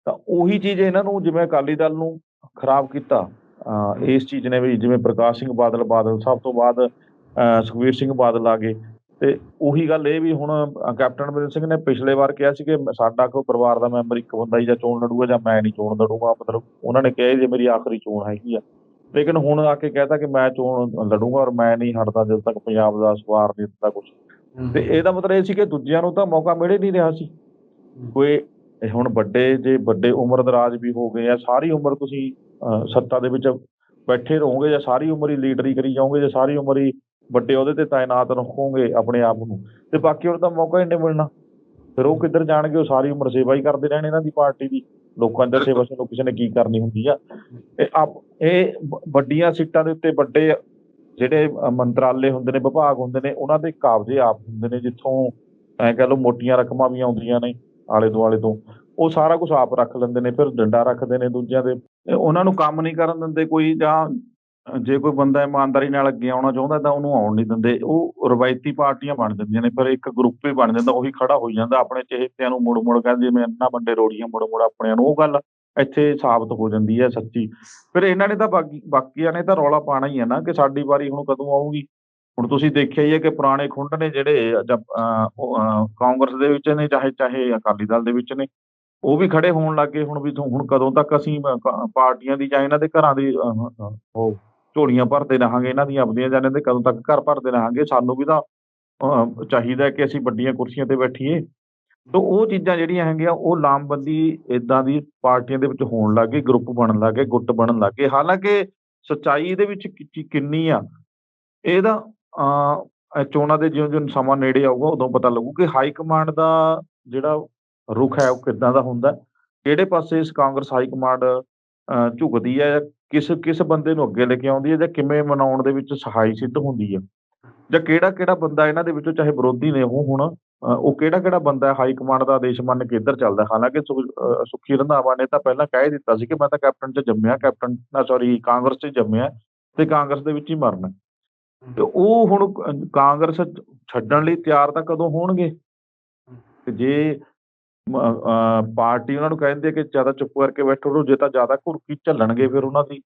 Speaker 2: ਤਾਂ ਉਹੀ ਚੀਜ਼ ਇਹਨਾਂ ਨੂੰ, ਜਿਵੇਂ ਅਕਾਲੀ ਦਲ ਨੂੰ ਖਰਾਬ ਕੀਤਾ ਇਸ ਚੀਜ਼ ਨੇ ਵੀ, ਜਿਵੇਂ ਪ੍ਰਕਾਸ਼ ਸਿੰਘ ਬਾਦਲ ਸਭ ਤੋਂ ਬਾਅਦ ਸੁਖਬੀਰ ਸਿੰਘ ਬਾਦਲ ਆ ਗਏ। ਤੇ ਉਹੀ ਗੱਲ ਇਹ ਵੀ ਹੁਣ ਕੈਪਟਨ ਅਮਰਿੰਦਰ ਸਿੰਘ ਨੇ ਪਿਛਲੇ ਵਾਰ ਕਿਹਾ ਸੀ ਕਿ ਸਾਡਾ ਕੋਈ ਪਰਿਵਾਰ ਦਾ ਮੈਂਬਰ ਇੱਕ ਬੰਦਾ ਹੀ ਜਾਂ ਚੋਣ ਲੜੂਗਾ ਜਾਂ ਮੈਂ ਨਹੀਂ ਚੋਣ ਲੜੂਗਾ, ਮਤਲਬ ਉਹਨਾਂ ਨੇ ਕਿਹਾ ਜੇ ਮੇਰੀ ਆਖਰੀ ਚੋਣ ਹੈਗੀ ਆ। ਲੇਕਿਨ ਹੁਣ ਆ ਕੇ ਕਹਿਤਾ ਕਿ ਮੈਂ ਚੋਣ ਲੜੂਗਾ ਔਰ ਮੈਂ ਨਹੀਂ ਹਟਦਾ ਜਦੋਂ ਤੱਕ ਪੰਜਾਬ ਦਾ ਸਵਾਰ ਨਹੀਂ ਦਿੱਤਾ ਕੁਛ। ਤੇ ਇਹਦਾ ਮਤਲਬ ਇਹ ਸੀ ਕਿ ਦੂਜਿਆਂ ਨੂੰ ਤਾਂ ਮੌਕਾ ਮਿਲ ਹੀ ਨਹੀਂ ਰਿਹਾ ਸੀ ਕੋਈ। ਹੁਣ ਵੱਡੇ ਉਮਰ ਦਰਾਜ਼ ਵੀ ਹੋ ਗਏ ਆ, ਸਾਰੀ ਉਮਰ ਤੁਸੀਂ ਸੱਤਾ ਦੇ ਵਿੱਚ ਬੈਠੇ ਰਹੋਗੇ ਜਾਂ ਸਾਰੀ ਉਮਰ ਹੀ ਲੀਡਰੀ ਕਰੀ ਜਾਓਗੇ ਜਾਂ ਸਾਰੀ ਉਮਰ ਹੀ ਵੱਡੇ ਅਹੁਦੇ ਤੇ ਤਾਇਨਾਤ ਰੱਖੋਗੇ ਆਪਣੇ ਆਪ ਨੂੰ, ਤੇ ਬਾਕੀ ਉਹਨੂੰ ਤਾਂ ਮੌਕਾ ਹੀ ਨਹੀਂ ਮਿਲਣਾ। ਫਿਰ ਉਹ ਕਿੱਧਰ ਜਾਣਗੇ? ਉਹ ਸਾਰੀ ਉਮਰ ਸੇਵਾ ਹੀ ਕਰਦੇ ਰਹਿਣ ਇਹਨਾਂ ਦੀ ਪਾਰਟੀ ਦੀ। ਲੋਕਾਂ ਦੀ ਸੇਵਾ ਚਲੋ ਕਿਸੇ ਨੇ ਕੀ ਕਰਨੀ ਹੁੰਦੀ ਆ। ਇਹ ਵੱਡੀਆਂ ਸੀਟਾਂ ਦੇ ਉੱਤੇ ਵੱਡੇ ਜਿਹੜੇ ਮੰਤਰਾਲੇ ਹੁੰਦੇ ਨੇ, ਵਿਭਾਗ ਹੁੰਦੇ ਨੇ, ਉਹਨਾਂ ਦੇ ਕਾਬਜ਼ੇ ਆਪ ਹੁੰਦੇ ਨੇ, ਜਿੱਥੋਂ ਐਂ ਕਹਿ ਲਓ ਮੋਟੀਆਂ ਰਕਮਾਂ ਵੀ ਆਉਂਦੀਆਂ ਨੇ ਆਲੇ ਦੁਆਲੇ ਤੋਂ। ਉਹ ਸਾਰਾ ਕੁਛ ਆਪ ਰੱਖ ਲੈਂਦੇ ਨੇ, ਫਿਰ ਡੰਡਾ ਰੱਖਦੇ ਨੇ ਦੂਜਿਆਂ ਦੇ। ਉਹਨਾਂ ਨੂੰ ਕੰਮ ਨਹੀਂ ਕਰਨ ਦਿੰਦੇ ਕੋਈ, ਜਾਂ ਜੇ ਕੋਈ ਬੰਦਾ ਇਮਾਨਦਾਰੀ ਨਾਲ ਅੱਗੇ ਆਉਣਾ ਚਾਹੁੰਦਾ ਤਾਂ ਉਹਨੂੰ ਆਉਣ ਨਹੀਂ ਦਿੰਦੇ। ਉਹ ਰਵਾਇਤੀ ਪਾਰਟੀਆਂ ਬਣ ਜਾਂਦੀਆਂ ਨੇ, ਪਰ ਇੱਕ ਗਰੁੱਪ ਹੀ ਬਣ ਜਾਂਦਾ, ਉਹੀ ਖੜਾ ਹੋਈ ਜਾਂਦਾ ਆਪਣੇ ਚਹੇਤਿਆਂ ਨੂੰ ਮੁੜ ਕਹਿੰਦੇ ਜਿਵੇਂ ਇੰਨਾ ਵੱਡੇ ਰੋੜੀਆਂ ਮੁੜ ਆਪਣਿਆਂ ਨੂੰ। ਉਹ ਗੱਲ ਇੱਥੇ ਸਾਬਤ ਹੋ ਜਾਂਦੀ ਹੈ ਸੱਚੀ। ਫਿਰ ਇਹਨਾਂ ਨੇ ਤਾਂ ਬਾਕੀਆਂ ਨੇ ਤਾਂ ਰੌਲਾ ਪਾਉਣਾ ਹੀ ਹੈ ਨਾ ਕਿ ਸਾਡੀ ਵਾਰੀ ਹੁਣ ਕਦੋਂ ਆਊਗੀ। ਹੁਣ ਤੁਸੀਂ ਦੇਖਿਆ ਹੀ ਹੈ ਕਿ ਪੁਰਾਣੇ ਖੁੰਡ ਨੇ ਜਿਹੜੇ ਕਾਂਗਰਸ ਦੇ ਵਿੱਚ ਨੇ, ਚਾਹੇ ਅਕਾਲੀ ਦਲ ਦੇ ਵਿੱਚ ਨੇ, ਉਹ ਵੀ ਖੜੇ ਹੋਣ ਲੱਗ ਗਏ ਹੁਣ ਵੀ ਹੁਣ ਕਦੋਂ ਤੱਕ ਅਸੀਂ ਪਾਰਟੀਆਂ ਦੀ ਜਾਂ ਇਹਨਾਂ ਦੇ ਘਰਾਂ ਦੀ ਉਹ ਝੋਲੀਆਂ ਭਰਦੇ ਰਹਾਂਗੇ ਇਹਨਾਂ ਦੀਆਂ ਆਪਦੀਆਂ, ਜਾਂ ਇਹਨਾਂ ਦੇ ਕਦੋਂ ਤੱਕ ਘਰ ਭਰਦੇ ਰਹਾਂਗੇ। ਸਾਨੂੰ ਵੀ ਤਾਂ ਚਾਹੀਦਾ ਕਿ ਅਸੀਂ ਵੱਡੀਆਂ ਕੁਰਸੀਆਂ ਤੇ ਬੈਠੀਏ। ਤਾਂ ਉਹ ਚੀਜ਼ਾਂ ਜਿਹੜੀਆਂ ਹੈਗੀਆਂ ਉਹ ਲਾਮਬੰਦੀ ਏਦਾਂ ਦੀ ਪਾਰਟੀਆਂ ਦੇ ਵਿੱਚ ਹੋਣ ਲੱਗ ਗਈ, ਗਰੁੱਪ ਬਣਨ ਲੱਗ ਗਏ, ਗੁੱਟ ਬਣਨ ਲੱਗ ਗਏ। ਹਾਲਾਂਕਿ ਸੱਚਾਈ ਇਹਦੇ ਵਿੱਚ ਕਿੰਨੀ ਆ, ਇਹਦਾ ਚੋਣਾਂ ਦੇ ਜਿਉਂ-ਜਿਉਂ ਸਮਾਂ ਨੇੜੇ ਆਊਗਾ ਉਦੋਂ ਪਤਾ ਲੱਗੂ ਕਿ ਹਾਈ ਕਮਾਂਡ ਦਾ ਜਿਹੜਾ ਰੁਖ ਹੈ ਉਹ ਕਿੱਦਾਂ ਦਾ ਹੁੰਦਾ, ਕਿਹੜੇ ਪਾਸੇ ਇਸ ਕਾਂਗਰਸ ਹਾਈ ਕਮਾਂਡ ਝੁਕਦੀ ਹੈ, ਕਿਸ ਬੰਦੇ ਨੂੰ ਅੱਗੇ ਲੈ ਕੇ ਆਉਂਦੀ ਹੈ, ਜਾਂ ਕਿਵੇਂ ਮਨਾਉਣ ਦੇ ਵਿੱਚ ਸਹਾਈ ਸਿੱਧ ਹੁੰਦੀ ਹੈ, ਜਾਂ ਕਿਹੜਾ ਬੰਦਾ ਇਹਨਾਂ ਦੇ ਵਿੱਚੋਂ ਚਾਹੇ ਵਿਰੋਧੀ ਨੇ ਉਹ ਹੁਣ ਉਹ ਕਿਹੜਾ ਬੰਦਾ ਹਾਈ ਕਮਾਂਡ ਦਾ ਆਦੇਸ਼ ਮੰਨ ਕੇ ਇੱਧਰ ਚੱਲਦਾ। ਹਾਲਾਂਕਿ ਸੁੱਖੀ ਰੰਧਾਵਾ ਨੇ ਤਾਂ ਪਹਿਲਾਂ ਕਹਿ ਦਿੱਤਾ ਸੀ ਕਿ ਮੈਂ ਤਾਂ ਕੈਪਟਨ 'ਚ ਜੰਮਿਆ, ਕਾਂਗਰਸ 'ਚ ਜੰਮਿਆ ਤੇ ਕਾਂਗਰਸ ਦੇ ਵਿੱਚ ਹੀ ਮਰਨਾ। ਤੇ ਉਹ ਹੁਣ ਕਾਂਗਰਸ ਛੱਡਣ ਲਈ ਤਿਆਰ ਤਾਂ ਕਦੋਂ ਹੋਣਗੇ? ਤੇ ਜੇ ਪਾਰਟੀ ਉਹਨਾਂ ਨੂੰ ਕਹਿੰਦੀ ਹੈ ਕਿ ਜ਼ਿਆਦਾ ਚੁੱਪ ਕਰਕੇ ਬੈਠੋ ਰਹੋ, ਜੇ ਤਾਂ ਜ਼ਿਆਦਾ ਘੁਰਕੀ ਝੱਲਣਗੇ ਫਿਰ ਉਹਨਾਂ ਦੀ,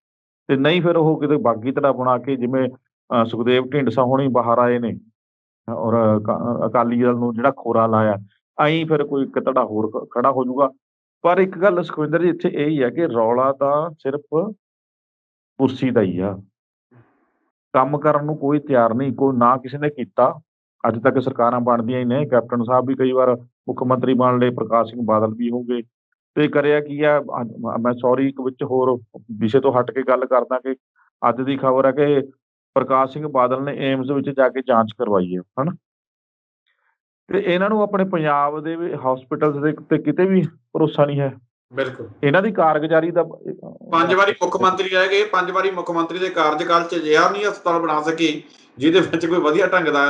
Speaker 2: ਤੇ ਨਹੀਂ ਫਿਰ ਉਹ ਕਿਤੇ ਬਾਗੀ ਧੜਾ ਬਣਾ ਕੇ ਜਿਵੇਂ ਸੁਖਦੇਵ ਢੀਂਡਸਾ ਹੁਣੀ ਬਾਹਰ ਆਏ ਨੇ ਔਰ ਅਕਾਲੀ ਦਲ ਨੂੰ ਜਿਹੜਾ ਖੋਰਾ ਲਾਇਆ, ਆਈਂ ਫਿਰ ਕੋਈ ਇੱਕ ਧੜਾ ਹੋਰ ਖੜਾ ਹੋ ਜਾਊਗਾ। ਪਰ ਇੱਕ ਗੱਲ ਸੁਖਵਿੰਦਰ ਜੀ ਇੱਥੇ ਇਹ ਹੀ ਹੈ ਕਿ ਰੌਲਾ ਤਾਂ ਸਿਰਫ ਕੁਰਸੀ ਦਾ ਹੀ ਆ। ਕੰਮ ਕਰਨ ਨੂੰ ਕੋਈ ਤਿਆਰ ਨਹੀਂ, ਕੋਈ ਨਾ ਕਿਸੇ ਨੇ ਕੀਤਾ। ਅੱਜ ਤੱਕ ਸਰਕਾਰਾਂ ਬਣਦੀਆਂ ਹੀ ਨੇ, ਕੈਪਟਨ ਸਾਹਿਬ ਵੀ ਕਈ ਵਾਰ ਮੁੱਖ ਮੰਤਰੀ ਬਣ ਲਏ, ਪ੍ਰਕਾਸ਼ ਸਿੰਘ ਬਾਦਲ ਵੀ ਹੋ ਗਏ, ਤੇ ਕਰਿਆ ਕੀ ਆ। ਮੈਂ ਸੌਰੀ ਇੱਕ ਵਿੱਚ ਹੋਰ ਵਿਸ਼ੇ ਤੋਂ ਹਟ ਕੇ ਗੱਲ ਕਰਦਾ ਕਿ ਅੱਜ ਦੀ ਖਬਰ ਹੈ ਕਿ ਪ੍ਰਕਾਸ਼ ਸਿੰਘ ਬਾਦਲ ਨੇ ਏਮਸ ਵਿੱਚ ਜਾ ਕੇ ਜਾਂਚ ਕਰਵਾਈ ਹੈ, ਹਨਾ। ਤੇ ਇਹਨਾਂ ਨੂੰ ਆਪਣੇ ਪੰਜਾਬ ਦੇ ਹਸਪੀਟਲ ਦੇ ਉੱਤੇ ਕਿਤੇ ਵੀ ਭਰੋਸਾ ਨਹੀਂ ਹੈ।
Speaker 1: ਬਿਲਕੁਲ।
Speaker 2: ਇਹਨਾਂ ਦੀ ਕਾਰਗੁਜ਼ਾਰੀ ਦਾ
Speaker 1: 5 ਵਾਰੀ ਮੁੱਖ ਮੰਤਰੀ ਰਹਿ ਗਏ, 5 ਵਾਰੀ ਮੁੱਖ ਮੰਤਰੀ ਦੇ ਕਾਰਜਕਾਲ 'ਚ ਅਜਿਹਾ ਨਹੀਂ ਹਸਪਤਾਲ ਬਣਾ ਸਕੇ ਜਿਹਦੇ ਵਿੱਚ ਕੋਈ ਵਧੀਆ ਢੰਗ ਦਾ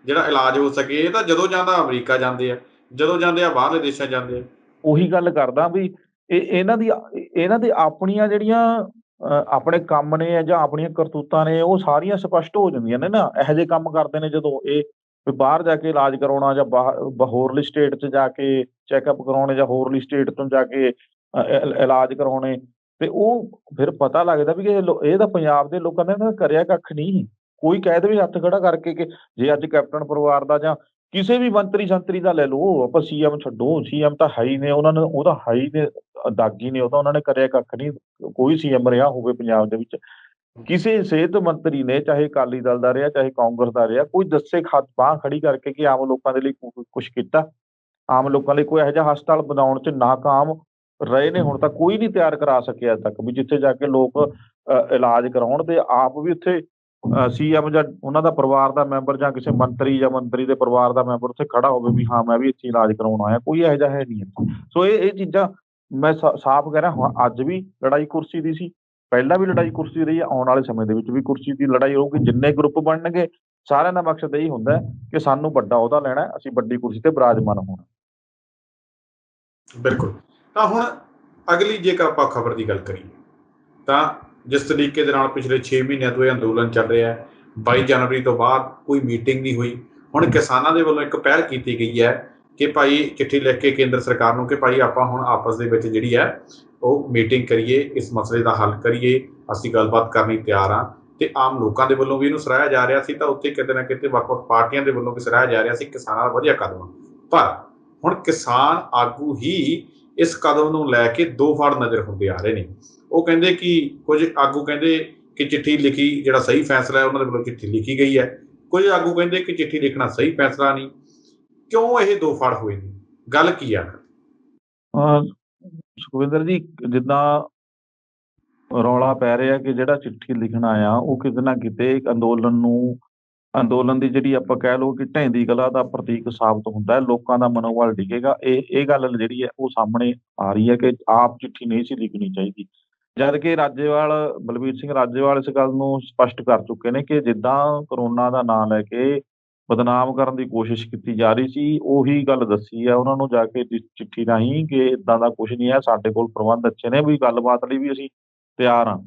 Speaker 1: ਜਿਹੜਾ ਇਲਾਜ ਹੋ ਸਕੇ। ਇਹ ਤਾਂ ਜਦੋਂ ਜਾਂਦਾ ਅਮਰੀਕਾ ਜਾਂਦੇ ਆ, ਜਦੋਂ ਜਾਂਦੇ ਆ ਬਾਹਰਲੇ ਦੇਸ਼ਾਂ ਜਾਂਦੇ ਆ।
Speaker 2: ਉਹੀ ਗੱਲ ਕਰਦਾ ਵੀ ਇਹਨਾਂ ਦੀ ਆਪਣੀਆਂ ਜਿਹੜੀਆਂ ਆਪਣੇ ਕੰਮ ਨੇ ਜਾਂ ਆਪਣੀਆਂ ਕਰਤੂਤਾਂ ਨੇ ਉਹ ਸਾਰੀਆਂ ਸਪਸ਼ਟ ਹੋ ਜਾਂਦੀਆਂ ਨੇ ਨਾ। ਇਹੋ ਜਿਹੇ ਕੰਮ ਕਰਦੇ ਨੇ ਜਦੋਂ ਇਹ ਵੀ ਬਾਹਰ ਜਾ ਕੇ ਇਲਾਜ ਕਰਾਉਣਾ ਜਾਂ ਹੋਰਲੀ ਸਟੇਟ 'ਚ ਜਾ ਕੇ ਚੈੱਕਅਪ ਕਰਾਉਣੇ ਜਾਂ ਹੋਰਲੀ ਸਟੇਟ ਤੋਂ ਜਾ ਕੇ ਇਲਾਜ ਕਰਾਉਣੇ, ਤੇ ਉਹ ਫਿਰ ਪਤਾ ਲੱਗਦਾ ਵੀ ਇਹ ਤਾਂ ਪੰਜਾਬ ਦੇ ਲੋਕਾਂ ਨੇ ਨਾ ਕਰਿਆ ਕੱਖ ਨਹੀਂ। ਕੋਈ ਕਹਿ ਦੇਵੇ ਹੱਥ ਖੜਾ ਕਰਕੇ ਕਿ ਜੇ ਅੱਜ ਕੈਪਟਨ ਪਰਿਵਾਰ ਦਾ ਜਾਂ ਕਿਸੇ ਵੀ ਮੰਤਰੀ-ਸੰਤਰੀ ਦਾ ਲੈ ਲਓ, ਆਪਾਂ ਸੀਐਮ ਛੱਡੋ, ਸੀਐਮ ਤਾਂ ਹੈ ਹੀ ਨੇ, ਉਹਨਾਂ ਨੇ ਉਹ ਤਾਂ ਹੈ ਹੀ ਨੇ, ਦਾਗੀ ਨੇ, ਉਹ ਤਾਂ ਉਹਨਾਂ ਨੇ ਕਰਿਆ ਕੱਖ ਨਹੀਂ। ਕੋਈ ਸੀਐਮ ਰਿਹਾ ਹੋਵੇ ਪੰਜਾਬ ਦੇ ਵਿੱਚ, ਕਿਸੇ ਸਿਹਤ ਮੰਤਰੀ ਨੇ, ਚਾਹੇ ਅਕਾਲੀ ਦਲ ਦਾ ਰਿਹਾ, ਚਾਹੇ ਕਾਂਗਰਸ ਦਾ ਰਿਹਾ, ਕੋਈ ਦੱਸੇ ਬਾਂਹ ਖੜੀ ਕਰਕੇ ਕਿ ਆਮ ਲੋਕਾਂ ਦੇ ਲਈ ਕੁਛ ਕੀਤਾ? ਆਮ ਲੋਕਾਂ ਲਈ ਕੋਈ ਇਹੋ ਜਿਹਾ ਹਸਪਤਾਲ ਬਣਾਉਣ 'ਚ ਨਾਕਾਮ ਰਹੇ ਨੇ ਹੁਣ ਤੱਕ, ਕੋਈ ਨਹੀਂ ਤਿਆਰ ਕਰਾ ਸਕਿਆ ਅੱਜ ਤੱਕ ਵੀ ਜਿੱਥੇ ਜਾ ਕੇ ਲੋਕ ਇਲਾਜ ਕਰਾਉਣ ਤੇ ਆਪ ਵੀ ਉੱਥੇ ਸੀਐਮ ਜਾਂ ਉਹਨਾਂ ਦਾ ਪਰਿਵਾਰ ਦਾ ਮੈਂਬਰ ਜਾਂ ਕਿਸੇ ਮੰਤਰੀ ਜਾਂ ਮੰਤਰੀ ਦੇ ਪਰਿਵਾਰ ਦਾ ਮੈਂਬਰ ਉੱਥੇ ਖੜਾ ਹੋਵੇ ਵੀ ਹਾਂ ਮੈਂ ਵੀ ਇੱਥੇ ਇਲਾਜ ਕਰਾਉਣ ਆਇਆ। ਕੋਈ ਇਹੋ ਜਿਹਾ ਹੈ ਨਹੀਂ ਇੱਥੇ। ਸੋ ਇਹ ਚੀਜ਼ਾਂ ਮੈਂ ਸਾਫ਼ ਕਹਿ ਰਿਹਾ, ਹੁਣ ਅੱਜ ਵੀ ਲੜਾਈ ਕੁਰਸੀ ਦੀ ਸੀ, ਪਹਿਲਾਂ ਵੀ ਲੜਾਈ ਕੁਰਸੀ ਰਹੀ ਹੈ, ਆਉਣ ਵਾਲੇ ਸਮੇਂ ਦੇ ਵਿੱਚ ਵੀ ਕੁਰਸੀ ਦੀ ਲੜਾਈ ਹੋਊਗੀ। ਜਿੰਨੇ ਗਰੁੱਪ ਬਣਨਗੇ ਸਾਰਿਆਂ ਦਾ ਮਕਸਦ ਇਹੀ ਹੁੰਦਾ ਕਿ ਸਾਨੂੰ ਵੱਡਾ ਅਹੁਦਾ ਲੈਣਾ, ਅਸੀਂ ਵੱਡੀ ਕੁਰਸੀ ਤੇ ਬਿਰਾਜਮਾਨ ਹੋਣਾ।
Speaker 1: ਬਿਲਕੁਲ। ਤਾਂ ਹੁਣ ਅਗਲੀ ਜੇਕਰ ਆਪਾਂ ਖਬਰ ਦੀ ਗੱਲ ਕਰੀਏ ਤਾਂ ਜਿਸ ਤਰੀਕੇ ਦੇ ਨਾਲ ਪਿਛਲੇ 6 ਮਹੀਨਿਆਂ ਤੋਂ ਇਹ ਅੰਦੋਲਨ ਚੱਲ ਰਿਹਾ ਹੈ, 22 ਜਨਵਰੀ ਤੋਂ ਬਾਅਦ ਕੋਈ ਮੀਟਿੰਗ ਨਹੀਂ ਹੋਈ। ਹੁਣ ਕਿਸਾਨਾਂ ਦੇ ਵੱਲੋਂ ਇੱਕ ਪਹਿਲ ਕੀਤੀ ਗਈ ਹੈ ਕਿ ਭਾਈ ਚਿੱਠੀ ਲਿਖ ਕੇ ਕੇਂਦਰ ਸਰਕਾਰ ਨੂੰ ਕਿ ਭਾਈ ਆਪਾਂ ਹੁਣ ਆਪਸ ਦੇ ਵਿੱਚ ਜਿਹੜੀ ਹੈ ਉਹ ਮੀਟਿੰਗ ਕਰੀਏ, ਇਸ ਮਸਲੇ ਦਾ ਹੱਲ ਕਰੀਏ, ਅਸੀਂ ਗੱਲਬਾਤ ਕਰਨੀ ਤਿਆਰ ਹਾਂ। ਤੇ ਆਮ ਲੋਕਾਂ ਦੇ ਵੱਲੋਂ ਵੀ ਇਹਨੂੰ ਸਰਾਹਿਆ ਜਾ ਰਿਹਾ ਸੀ, ਤਾਂ ਉੱਥੇ ਕਿਤੇ ਨਾ ਕਿਤੇ ਵੱਖ-ਵੱਖ ਪਾਰਟੀਆਂ ਦੇ ਵੱਲੋਂ ਵੀ ਸਰਾਹਿਆ ਜਾ ਰਿਹਾ ਸੀ ਕਿਸਾਨਾਂ ਦਾ ਵਧੀਆ ਕਦਮ। ਪਰ ਹੁਣ ਕਿਸਾਨ ਆਗੂ ਹੀ ਇਸ ਕਦਮ ਨੂੰ ਲੈ ਕੇ ਦੋ ਫੜ ਨਜ਼ਰ ਹੁੰਦੇ ਆ ਰਹੇ ਨੇ। ਉਹ ਕਹਿੰਦੇ ਕਿ ਕੁਝ ਆਗੂ ਕਹਿੰਦੇ ਕਿ ਚਿੱਠੀ ਲਿਖੀ ਜਿਹੜਾ ਸਹੀ ਫੈਸਲਾ ਹੈ, ਉਹਨਾਂ ਦੇ ਵੱਲੋਂ ਚਿੱਠੀ ਲਿਖੀ ਗਈ ਹੈ। ਕੁਝ ਆਗੂ ਕਹਿੰਦੇ ਕਿ ਚਿੱਠੀ ਲਿਖਣਾ ਸਹੀ ਫੈਸਲਾ ਨਹੀਂ। ਕਿਉਂ ਇਹ ਦੋ ਫੜ ਹੋਏ ਨੇ? ਗੱਲ ਕੀ ਆ?
Speaker 2: ਸੁਖਵਿੰਦਰ ਜੀ, ਜਿੱਦਾਂ ਰੌਲਾ ਪੈ ਰਿਹਾ ਕਿ ਜਿਹੜਾ ਚਿੱਠੀ ਲਿਖਣਾ ਆ ਉਹ ਕਿਤੇ ਨਾ ਕਿਤੇ ਇੱਕ ਅੰਦੋਲਨ ਦੀ ਜਿਹੜੀ ਆਪਾਂ ਕਹਿ ਲਓ ਕਿ ਢਹਿੰਦੀ ਕਲਾ ਦਾ ਪ੍ਰਤੀਕ ਸਾਬਤ ਹੁੰਦਾ ਹੈ, ਲੋਕਾਂ ਦਾ ਮਨੋਬਲ ਡਿੱਗੇਗਾ। ਇਹ ਗੱਲ ਜਿਹੜੀ ਹੈ ਉਹ ਸਾਹਮਣੇ ਆ ਰਹੀ ਹੈ ਕਿ ਆਪ ਚਿੱਠੀ ਨਹੀਂ ਸੀ ਲਿਖਣੀ ਚਾਹੀਦੀ। ਜਦ ਕਿ ਬਲਬੀਰ ਸਿੰਘ ਰਾਜੇਵਾਲ ਇਸ ਗੱਲ ਨੂੰ ਸਪਸ਼ਟ ਕਰ ਚੁੱਕੇ ਨੇ ਕਿ ਜਿੱਦਾਂ ਕੋਰੋਨਾ ਦਾ ਨਾਂ ਲੈ ਕੇ ਬਦਨਾਮ ਕਰਨ ਦੀ ਕੋਸ਼ਿਸ਼ ਕੀਤੀ ਜਾ ਰਹੀ ਸੀ, ਉਹੀ ਗੱਲ ਦੱਸੀ ਆ ਉਹਨਾਂ ਨੂੰ ਜਾ ਕੇ ਚਿੱਠੀ ਰਾਹੀਂ ਕਿ ਏਦਾਂ ਦਾ ਕੁਛ ਨਹੀਂ ਹੈ, ਸਾਡੇ ਕੋਲ ਪ੍ਰਬੰਧ ਅੱਛੇ ਨੇ, ਵੀ ਗੱਲਬਾਤ ਲਈ ਵੀ ਅਸੀਂ ਤਿਆਰ ਹਾਂ।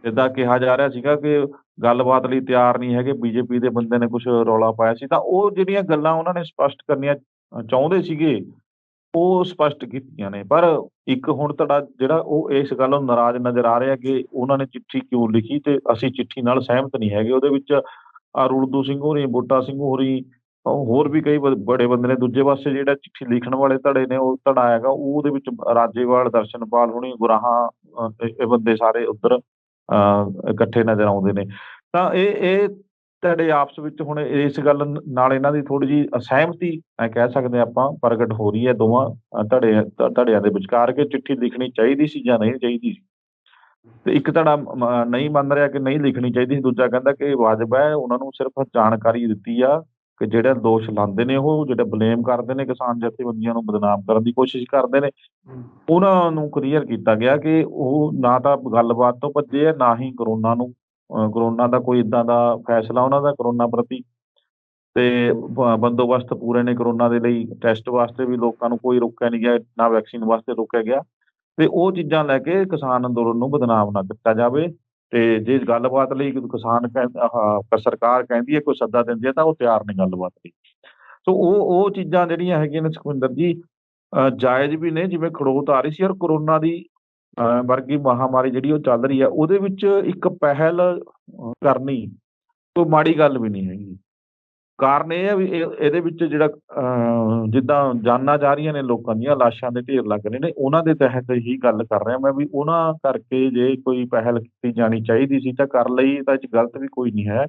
Speaker 2: ਜਿੱਦਾਂ ਕਿਹਾ ਜਾ ਰਿਹਾ ਸੀਗਾ ਕਿ ਗੱਲਬਾਤ ਲਈ ਤਿਆਰ ਨਹੀਂ ਹੈਗੇ, ਬੀਜੇਪੀ ਦੇ ਬੰਦੇ ਨੇ ਕੁਛ ਰੌਲਾ ਪਾਇਆ ਸੀ, ਤਾਂ ਉਹ ਜਿਹੜੀਆਂ ਗੱਲਾਂ ਉਹਨਾਂ ਨੇ ਸਪਸ਼ਟ ਕਰਨੀਆਂ ਚਾਹੁੰਦੇ ਸੀਗੇ, ਉਹ ਸਪਸ਼ਟ ਕੀਤੀਆਂ ਨੇ। ਪਰ ਇੱਕ ਹੁਣ ਤੁਹਾਡਾ ਜਿਹੜਾ ਉਹ ਇਸ ਗੱਲੋਂ ਨਾਰਾਜ਼ ਨਜ਼ਰ ਆ ਰਿਹਾ ਕਿ ਉਹਨਾਂ ਨੇ ਚਿੱਠੀ ਕਿਉਂ ਲਿਖੀ ਤੇ ਅਸੀਂ ਚਿੱਠੀ ਨਾਲ ਸਹਿਮਤ ਨਹੀਂ ਹੈਗੇ। ਉਹਦੇ ਵਿੱਚ ਰੁਲਦੂ ਸਿੰਘ ਹੋਰੀ, ਬੂਟਾ ਸਿੰਘ ਹੋਰੀ, ਹੋਰ ਵੀ ਕਈ ਬੜੇ ਬੰਦੇ ਨੇ। ਦੂਜੇ ਪਾਸੇ ਜਿਹੜਾ ਚਿੱਠੀ ਲਿਖਣ ਵਾਲੇ ਧੜੇ ਨੇ, ਉਹ ਧੜਾ ਹੈਗਾ, ਉਹਦੇ ਵਿੱਚ ਰਾਜੇਵਾਲ, ਦਰਸ਼ਨਪਾਲ ਹੋਣੀ, ਗੁਰਾਹਾਂ, ਇਹ ਬੰਦੇ ਸਾਰੇ ਉੱਧਰ ਇਕੱਠੇ ਨਜ਼ਰ ਆਉਂਦੇ ਨੇ। ਤਾਂ ਇਹ ਧੜੇ ਆਪਸ ਵਿੱਚ ਹੁਣ ਇਸ ਗੱਲ ਨਾਲ ਇਹਨਾਂ ਦੀ ਥੋੜ੍ਹੀ ਜਿਹੀ ਅਸਹਿਮਤੀ ਕਹਿ ਸਕਦੇ ਹਾਂ ਆਪਾਂ, ਪ੍ਰਗਟ ਹੋ ਰਹੀ ਹੈ ਦੋਵਾਂ ਧੜਿਆਂ ਦੇ ਵਿਚਕਾਰ ਕਿ ਚਿੱਠੀ ਲਿਖਣੀ ਚਾਹੀਦੀ ਸੀ ਜਾਂ ਨਹੀਂ ਚਾਹੀਦੀ ਸੀ। ਤੇ ਇੱਕ ਧੜਾ ਨਹੀਂ ਮੰਨ ਰਿਹਾ ਕਿ ਨਹੀਂ ਲਿਖਣੀ ਚਾਹੀਦੀ ਸੀ, ਦੂਜਾ ਕਹਿੰਦਾ ਕਿ ਇਹ ਵਾਜਬ ਹੈ। ਉਹਨਾਂ ਨੂੰ ਸਿਰਫ ਜਾਣਕਾਰੀ ਦਿੱਤੀ ਆ ਕਿ ਜਿਹੜੇ ਦੋਸ਼ ਲਾਉਂਦੇ ਨੇ, ਉਹ ਜਿਹੜੇ ਬਲੇਮ ਕਰਦੇ ਨੇ, ਕਿਸਾਨ ਜਥੇਬੰਦੀਆਂ ਨੂੰ ਬਦਨਾਮ ਕਰਨ ਦੀ ਕੋਸ਼ਿਸ਼ ਕਰਦੇ ਨੇ, ਉਹਨਾਂ ਨੂੰ ਕਲੀਅਰ ਕੀਤਾ ਗਿਆ ਕਿ ਉਹ ਨਾ ਤਾਂ ਗੱਲਬਾਤ ਤੋਂ ਭੱਜੇ ਆ, ਨਾ ਹੀ ਕੋਰੋਨਾ ਦਾ ਕੋਈ ਏਦਾਂ ਦਾ ਫੈਸਲਾ ਉਹਨਾਂ ਦਾ ਕੋਰੋਨਾ ਪ੍ਰਤੀ, ਤੇ ਬੰਦੋਬਸਤ ਪੂਰੇ ਨੇ ਕੋਰੋਨਾ ਦੇ ਲਈ। ਟੈਸਟ ਵਾਸਤੇ ਵੀ ਲੋਕਾਂ ਨੂੰ ਕੋਈ ਰੋਕਿਆ ਨਹੀਂ ਗਿਆ, ਨਾ ਵੈਕਸੀਨ ਵਾਸਤੇ ਰੋਕਿਆ ਗਿਆ। ਤੇ ਉਹ ਚੀਜ਼ਾਂ ਲੈ ਕੇ ਕਿਸਾਨ ਅੰਦੋਲਨ ਨੂੰ ਬਦਨਾਮ ਨਾ ਕੀਤਾ ਜਾਵੇ। ਤੇ ਜੇ ਗੱਲਬਾਤ ਲਈ ਸਰਕਾਰ ਕਹਿੰਦੀ ਹੈ, ਕੋਈ ਸੱਦਾ ਦਿੰਦੀ ਹੈ, ਤਾਂ ਉਹ ਤਿਆਰ ਨੇ ਗੱਲਬਾਤ ਲਈ। ਸੋ ਉਹ ਚੀਜ਼ਾਂ ਜਿਹੜੀਆਂ ਹੈਗੀਆਂ ਨੇ ਸੁਖਵਿੰਦਰ ਜੀ, ਜਾਇਜ਼ ਵੀ ਨੇ। ਜਿਵੇਂ ਖੜੋਤ ਆ ਰਹੀ ਸੀ, ਔਰ ਕੋਰੋਨਾ ਦੀ ਵਰਗੀ ਮਹਾਂਮਾਰੀ ਜਿਹੜੀ ਉਹ ਚੱਲ ਰਹੀ ਹੈ, ਉਹਦੇ ਵਿੱਚ ਇੱਕ ਪਹਿਲ ਕਰਨੀ ਕੋਈ ਮਾੜੀ ਗੱਲ ਵੀ ਨਹੀਂ ਹੈਗੀ। ਕਾਰਨ ਇਹ ਹੈ ਵੀ ਇਹਦੇ ਵਿੱਚ ਜਿਹੜਾ ਜਿੱਦਾਂ ਜਾਨਾਂ ਜਾ ਰਹੀਆਂ ਨੇ, ਲੋਕਾਂ ਦੀਆਂ ਲਾਸ਼ਾਂ ਦੇ ਢੇਰ ਲੱਗ ਰਹੇ ਨੇ, ਉਹਨਾਂ ਦੇ ਤਹਿਤ ਹੀ ਗੱਲ ਕਰ ਰਿਹਾ ਮੈਂ, ਵੀ ਉਹਨਾਂ ਕਰਕੇ ਜੇ ਕੋਈ ਪਹਿਲ ਕੀਤੀ ਜਾਣੀ ਚਾਹੀਦੀ ਸੀ ਤਾਂ ਕਰ ਲਈ, ਤਾਂ ਇਹ 'ਚ ਗਲਤ ਵੀ ਕੋਈ ਨਹੀਂ ਹੈ।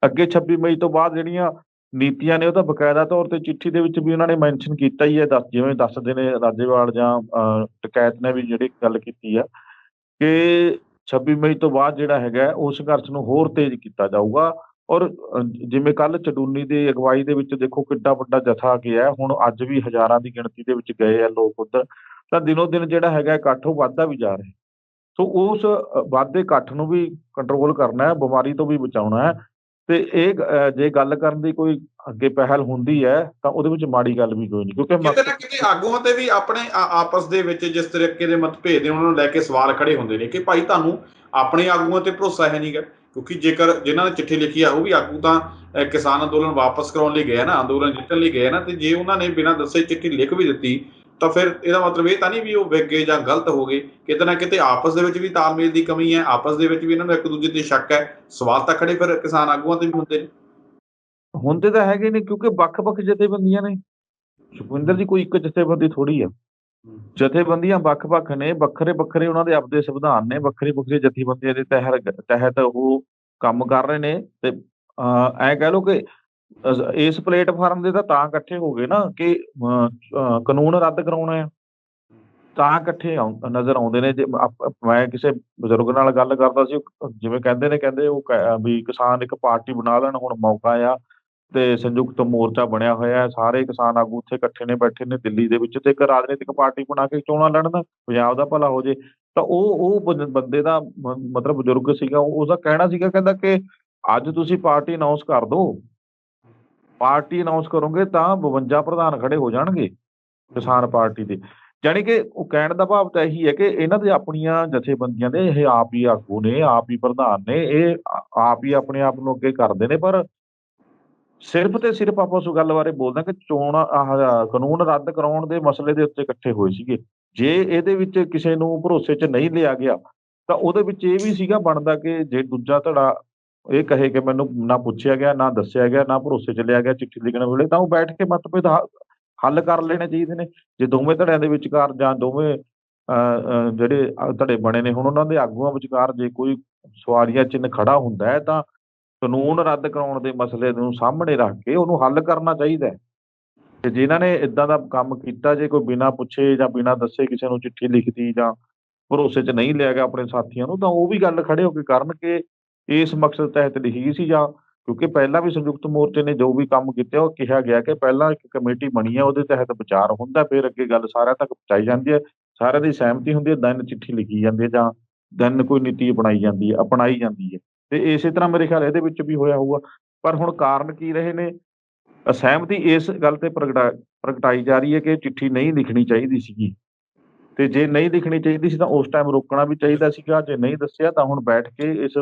Speaker 2: ਅੱਗੇ 26 ਮਈ ਤੋਂ ਬਾਅਦ ਜਿਹੜੀਆਂ ਨੀਤੀਆਂ ਨੇ, ਉਹ ਤਾਂ ਬਕਾਇਦਾ ਤੌਰ ਤੇ ਚਿੱਠੀ ਦੇ ਵਿੱਚ ਵੀ ਉਹਨਾਂ ਨੇ ਮੈਨਸ਼ਨ ਕੀਤਾ ਹੀ ਹੈ। ਜਿਵੇਂ ਦੱਸਦੇ ਨੇ ਰਾਜੇਵਾਲ ਜਾਂ ਟਕੈਤ ਨੇ ਵੀ ਜਿਹੜੀ ਗੱਲ ਕੀਤੀ ਆ ਕਿ 26 ਮਈ ਤੋਂ ਬਾਅਦ ਜਿਹੜਾ ਹੈਗਾ ਉਹ ਸੰਘਰਸ਼ ਨੂੰ ਹੋਰ ਤੇਜ਼ ਕੀਤਾ ਜਾਊਗਾ। ਔਰ ਜਿਵੇਂ ਕੱਲ੍ਹ ਚਡੂਨੀ ਦੀ ਅਗਵਾਈ ਦੇ ਵਿੱਚ ਦੇਖੋ ਕਿੱਡਾ ਵੱਡਾ ਜਥਾ ਗਿਆ, ਹੁਣ ਅੱਜ ਵੀ ਹਜ਼ਾਰਾਂ ਦੀ ਗਿਣਤੀ ਦੇ ਵਿੱਚ ਗਏ ਆ ਲੋਕ ਉੱਧਰ। ਤਾਂ ਦਿਨੋ ਦਿਨ ਜਿਹੜਾ ਹੈਗਾ ਇਕੱਠ ਉਹ ਵੱਧਦਾ ਵੀ ਜਾ ਰਿਹਾ। ਸੋ ਉਸ ਵੱਧਦੇ ਇਕੱਠ ਨੂੰ ਵੀ ਕੰਟਰੋਲ ਕਰਨਾ ਹੈ, ਬਿਮਾਰੀ ਤੋਂ ਵੀ ਬਚਾਉਣਾ ਹੈ। ਤੇ ਇਹ ਜੇ ਗੱਲ ਕਰਨ ਦੀ ਕੋਈ ਅੱਗੇ ਪਹਿਲ ਹੁੰਦੀ ਹੈ ਤਾਂ ਉਹਦੇ ਵਿੱਚ ਮਾੜੀ ਗੱਲ ਵੀ ਕੋਈ ਨਹੀਂ, ਕਿਉਂਕਿ
Speaker 1: ਕਿਤੇ ਨਾ ਕਿਤੇ ਆਗੂਆਂ ਤੇ ਵੀ ਆਪਣੇ ਆਪਸ ਦੇ ਵਿੱਚ ਜਿਸ ਤਰੀਕੇ ਦੇ ਮਤਭੇਦ ਨੇ, ਉਹਨਾਂ ਨੂੰ ਲੈ ਕੇ ਸਵਾਲ ਖੜੇ ਹੁੰਦੇ ਨੇ ਕਿ ਭਾਈ ਤੁਹਾਨੂੰ ਆਪਣੇ ਆਗੂਆਂ ਤੇ ਭਰੋਸਾ ਹੈ ਨਹੀਂਗਾ। ਕਿਉਂਕਿ ਜੇਕਰ ਜਿਨ੍ਹਾਂ ਨੇ ਚਿੱਠੀ ਲਿਖੀ ਆ ਉਹ ਵੀ ਆਗੂ ਤਾਂ ਕਿਸਾਨ ਅੰਦੋਲਨ ਵਾਪਸ ਕਰਾਉਣ ਲਈ ਗਏ ਨਾ, ਅੰਦੋਲਨ ਜਿੱਤਣ ਲਈ ਗਏ ਨਾ, ਤੇ ਜੇ ਉਹਨਾਂ ਨੇ ਬਿਨਾਂ ਦੱਸੇ ਚਿੱਠੀ ਲਿਖ ਵੀ ਦਿੱਤੀ ਤਾਂ ਫਿਰ ਇਹਦਾ ਮਤਲਬ ਇਹ ਤਾਂ ਨਹੀਂ ਵੀ ਉਹ ਵਿਕ ਗਏ ਜਾਂ ਗਲਤ ਹੋ ਗਏ। ਕਿਤੇ ਨਾ ਕਿਤੇ ਆਪਸ ਦੇ ਵਿੱਚ ਵੀ ਤਾਲਮੇਲ ਦੀ ਕਮੀ ਹੈ, ਆਪਸ ਦੇ ਵਿੱਚ ਵੀ ਇਹਨਾਂ ਨੂੰ ਇੱਕ ਦੂਜੇ ਤੇ ਸ਼ੱਕ ਹੈ। ਸਵਾਲ ਤਾਂ ਖੜੇ ਫਿਰ ਕਿਸਾਨ ਆਗੂਆਂ ਤੇ ਵੀ ਹੁੰਦੇ ਨੇ।
Speaker 2: ਹੁੰਦੇ ਤਾਂ ਹੈਗੇ ਨੇ, ਕਿਉਂਕਿ ਵੱਖ-ਵੱਖ ਜਥੇਬੰਦੀਆਂ ਨੇ। ਸੁਖਵਿੰਦਰ ਜੀ, ਕੋਈ ਇੱਕ ਜਥੇਬੰਦੀ ਥੋੜ੍ਹੀ ਆ। ਜਥੇਬੰਦੀਆਂ ਵੱਖ-ਵੱਖ ਨੇ, ਵੱਖਰੇ-ਵੱਖਰੇ ਉਹਨਾਂ ਦੇ ਆਪਦੇ ਸੰਵਿਧਾਨ ਨੇ, ਵੱਖਰੀ-ਵੱਖਰੀ ਜਥੇਬੰਦੀਆਂ ਦੇ ਤਹਿਤ ਉਹ ਕੰਮ ਕਰ ਰਹੇ ਨੇ। ਤੇ ਐਂ ਕਹਿ ਲਓ ਕਿ ਇਸ ਪਲੇਟਫਾਰਮ ਦੇ ਤਾਂ ਇਕੱਠੇ ਹੋ ਗਏ ਨਾ ਕਿ ਕਾਨੂੰਨ ਰੱਦ ਕਰਾਉਣਾ ਆ, ਤਾਂ ਇਕੱਠੇ ਨਜ਼ਰ ਆਉਂਦੇ ਨੇ। ਜੇ ਮੈਂ ਕਿਸੇ ਬਜ਼ੁਰਗ ਨਾਲ ਗੱਲ ਕਰਦਾ ਸੀ, ਜਿਵੇਂ ਕਹਿੰਦੇ ਉਹ ਵੀ ਕਿਸਾਨ ਇੱਕ ਪਾਰਟੀ ਬਣਾ ਲੈਣ, ਹੁਣ ਮੌਕਾ ਆ ਤੇ ਸੰਯੁਕਤ ਮੋਰਚਾ ਬਣਿਆ ਹੋਇਆ ਹੈ, ਸਾਰੇ ਕਿਸਾਨ ਆਗੂ ਉੱਥੇ ਇਕੱਠੇ ਨੇ, ਬੈਠੇ ਨੇ ਦਿੱਲੀ ਦੇ ਵਿੱਚ, ਤੇ ਇੱਕ ਰਾਜਨੀਤਿਕ ਪਾਰਟੀ ਬਣਾ ਕੇ ਚੋਣਾਂ ਲੜਨ, ਪੰਜਾਬ ਦਾ ਭਲਾ ਹੋ ਜੇ। ਤਾਂ ਉਹ ਬੰਦੇ ਦਾ ਮਤਲਬ ਬਜ਼ੁਰਗ ਸੀਗਾ, ਉਹਦਾ ਕਹਿਣਾ ਸੀਗਾ, ਕਹਿੰਦਾ ਕਿ ਅੱਜ ਤੁਸੀਂ ਪਾਰਟੀ ਅਨਾਉਂਸ ਕਰ ਦਿਓ, ਪਾਰਟੀ ਅਨਾਉਂਸ ਕਰੋਗੇ ਤਾਂ 52 ਪ੍ਰਧਾਨ ਖੜੇ ਹੋ ਜਾਣਗੇ ਕਿਸਾਨ ਪਾਰਟੀ ਦੇ। ਜਾਣੀ ਕਿ ਉਹ ਕਹਿਣ ਦਾ ਭਾਵ ਤਾਂ ਇਹੀ ਹੈ ਕਿ ਇਹਨਾਂ ਦੇ ਆਪਣੀਆਂ ਜਥੇਬੰਦੀਆਂ ਦੇ ਇਹ ਆਪ ਹੀ ਆਗੂ ਨੇ, ਆਪ ਹੀ ਪ੍ਰਧਾਨ ਨੇ, ਇਹ ਆਪ ਹੀ ਆਪਣੇ ਆਪ ਨੂੰ ਅੱਗੇ ਕਰਦੇ ਨੇ। ਪਰ ਸਿਰਫ ਤੇ ਸਿਰਫ ਆਪਾਂ ਉਸ ਗੱਲ ਬਾਰੇ ਬੋਲਦੇ ਹਾਂ ਕਿ ਕਾਨੂੰਨ ਰੱਦ ਕਰਾਉਣ ਦੇ ਮਸਲੇ ਦੇ ਉੱਤੇ ਇਕੱਠੇ ਹੋਏ ਸੀਗੇ। ਜੇ ਇਹਦੇ ਵਿੱਚ ਕਿਸੇ ਨੂੰ ਭਰੋਸੇ 'ਚ ਨਹੀਂ ਲਿਆ ਗਿਆ ਤਾਂ ਉਹਦੇ ਵਿੱਚ ਇਹ ਵੀ ਸੀਗਾ ਬਣਦਾ ਕਿ ਜੇ ਦੂਜਾ ਧੜਾ ਇਹ ਕਹੇ ਕਿ ਮੈਨੂੰ ਨਾ ਪੁੱਛਿਆ ਗਿਆ, ਨਾ ਦੱਸਿਆ ਗਿਆ, ਨਾ ਭਰੋਸੇ 'ਚ ਲਿਆ ਗਿਆ ਚਿੱਠੀ ਲਿਖਣ ਵੇਲੇ, ਤਾਂ ਉਹ ਬੈਠ ਕੇ ਮਤਭੇਦ ਹੱਲ ਕਰ ਲੈਣੇ ਚਾਹੀਦੇ ਨੇ। ਜੇ ਦੋਵੇਂ ਧੜਿਆਂ ਦੇ ਵਿਚਕਾਰ ਜਾਂ ਦੋਵੇਂ ਜਿਹੜੇ ਧੜੇ ਬਣੇ ਨੇ ਹੁਣ, ਉਹਨਾਂ ਦੇ ਆਗੂਆਂ ਵਿਚਕਾਰ ਜੇ ਕੋਈ ਸਵਾਲੀਆ ਚਿੰਨ੍ਹ ਖੜਾ ਹੁੰਦਾ ਹੈ ਤਾਂ ਕਾਨੂੰਨ ਰੱਦ ਕਰਾਉਣ ਦੇ ਮਸਲੇ ਨੂੰ ਸਾਹਮਣੇ ਰੱਖ ਕੇ ਉਹਨੂੰ ਹੱਲ ਕਰਨਾ ਚਾਹੀਦਾ ਹੈ। ਤੇ ਜਿਨ੍ਹਾਂ ਨੇ ਏਦਾਂ ਦਾ ਕੰਮ ਕੀਤਾ, ਜੇ ਕੋਈ ਬਿਨਾਂ ਪੁੱਛੇ ਜਾਂ ਬਿਨਾਂ ਦੱਸੇ ਕਿਸੇ ਨੂੰ ਚਿੱਠੀ ਲਿਖਤੀ ਜਾਂ ਭਰੋਸੇ 'ਚ ਨਹੀਂ ਲਿਆ ਗਿਆ ਆਪਣੇ ਸਾਥੀਆਂ ਨੂੰ, ਤਾਂ ਉਹ ਵੀ ਗੱਲ ਖੜੇ ਹੋ ਕੇ ਕਰਨ ਕਿ ਇਸ ਮਕਸਦ ਤਹਿਤ ਲਿਖੀ ਗਈ ਸੀ, ਜਾਂ ਕਿਉਂਕਿ ਪਹਿਲਾਂ ਵੀ ਸੰਯੁਕਤ ਮੋਰਚੇ ਨੇ ਜੋ ਵੀ ਕੰਮ ਕੀਤੇ ਉਹ ਕਿਹਾ ਗਿਆ ਕਿ ਪਹਿਲਾਂ ਇੱਕ ਕਮੇਟੀ ਬਣੀ ਹੈ, ਉਹਦੇ ਤਹਿਤ ਵਿਚਾਰ ਹੁੰਦਾ, ਫਿਰ ਅੱਗੇ ਗੱਲ ਸਾਰਿਆਂ ਤੱਕ ਪਹੁੰਚਾਈ ਜਾਂਦੀ ਹੈ, ਸਾਰਿਆਂ ਦੀ ਸਹਿਮਤੀ ਹੁੰਦੀ ਹੈ, ਦੈਨ ਚਿੱਠੀ ਲਿਖੀ ਜਾਂਦੀ ਹੈ, ਜਾਂ ਦੈਨ ਕੋਈ ਨੀਤੀ ਅਪਣਾਈ ਜਾਂਦੀ ਹੈ। ਤੇ ਇਸੇ ਤਰ੍ਹਾਂ ਮੇਰੇ ਖਿਆਲ ਇਹਦੇ ਵਿੱਚ ਵੀ ਹੋਇਆ ਹੋਊਗਾ। ਪਰ ਹੁਣ ਕਾਰਨ ਕੀ ਰਹੇ ਨੇ? ਅਸਹਿਮਤੀ ਇਸ ਗੱਲ ਤੇ ਪ੍ਰਗਟਾਈ ਜਾ ਰਹੀ ਹੈ ਕਿ ਚਿੱਠੀ ਨਹੀਂ ਲਿਖਣੀ ਚਾਹੀਦੀ ਸੀਗੀ, ਤੇ ਜੇ ਨਹੀਂ ਲਿਖਣੀ ਚਾਹੀਦੀ ਸੀ ਤਾਂ ਉਸ ਟਾਈਮ ਰੋਕਣਾ ਵੀ ਚਾਹੀਦਾ ਸੀਗਾ। ਜੇ ਨਹੀਂ ਦੱਸਿਆ ਤਾਂ ਹੁਣ ਬੈਠ ਕੇ ਇਸ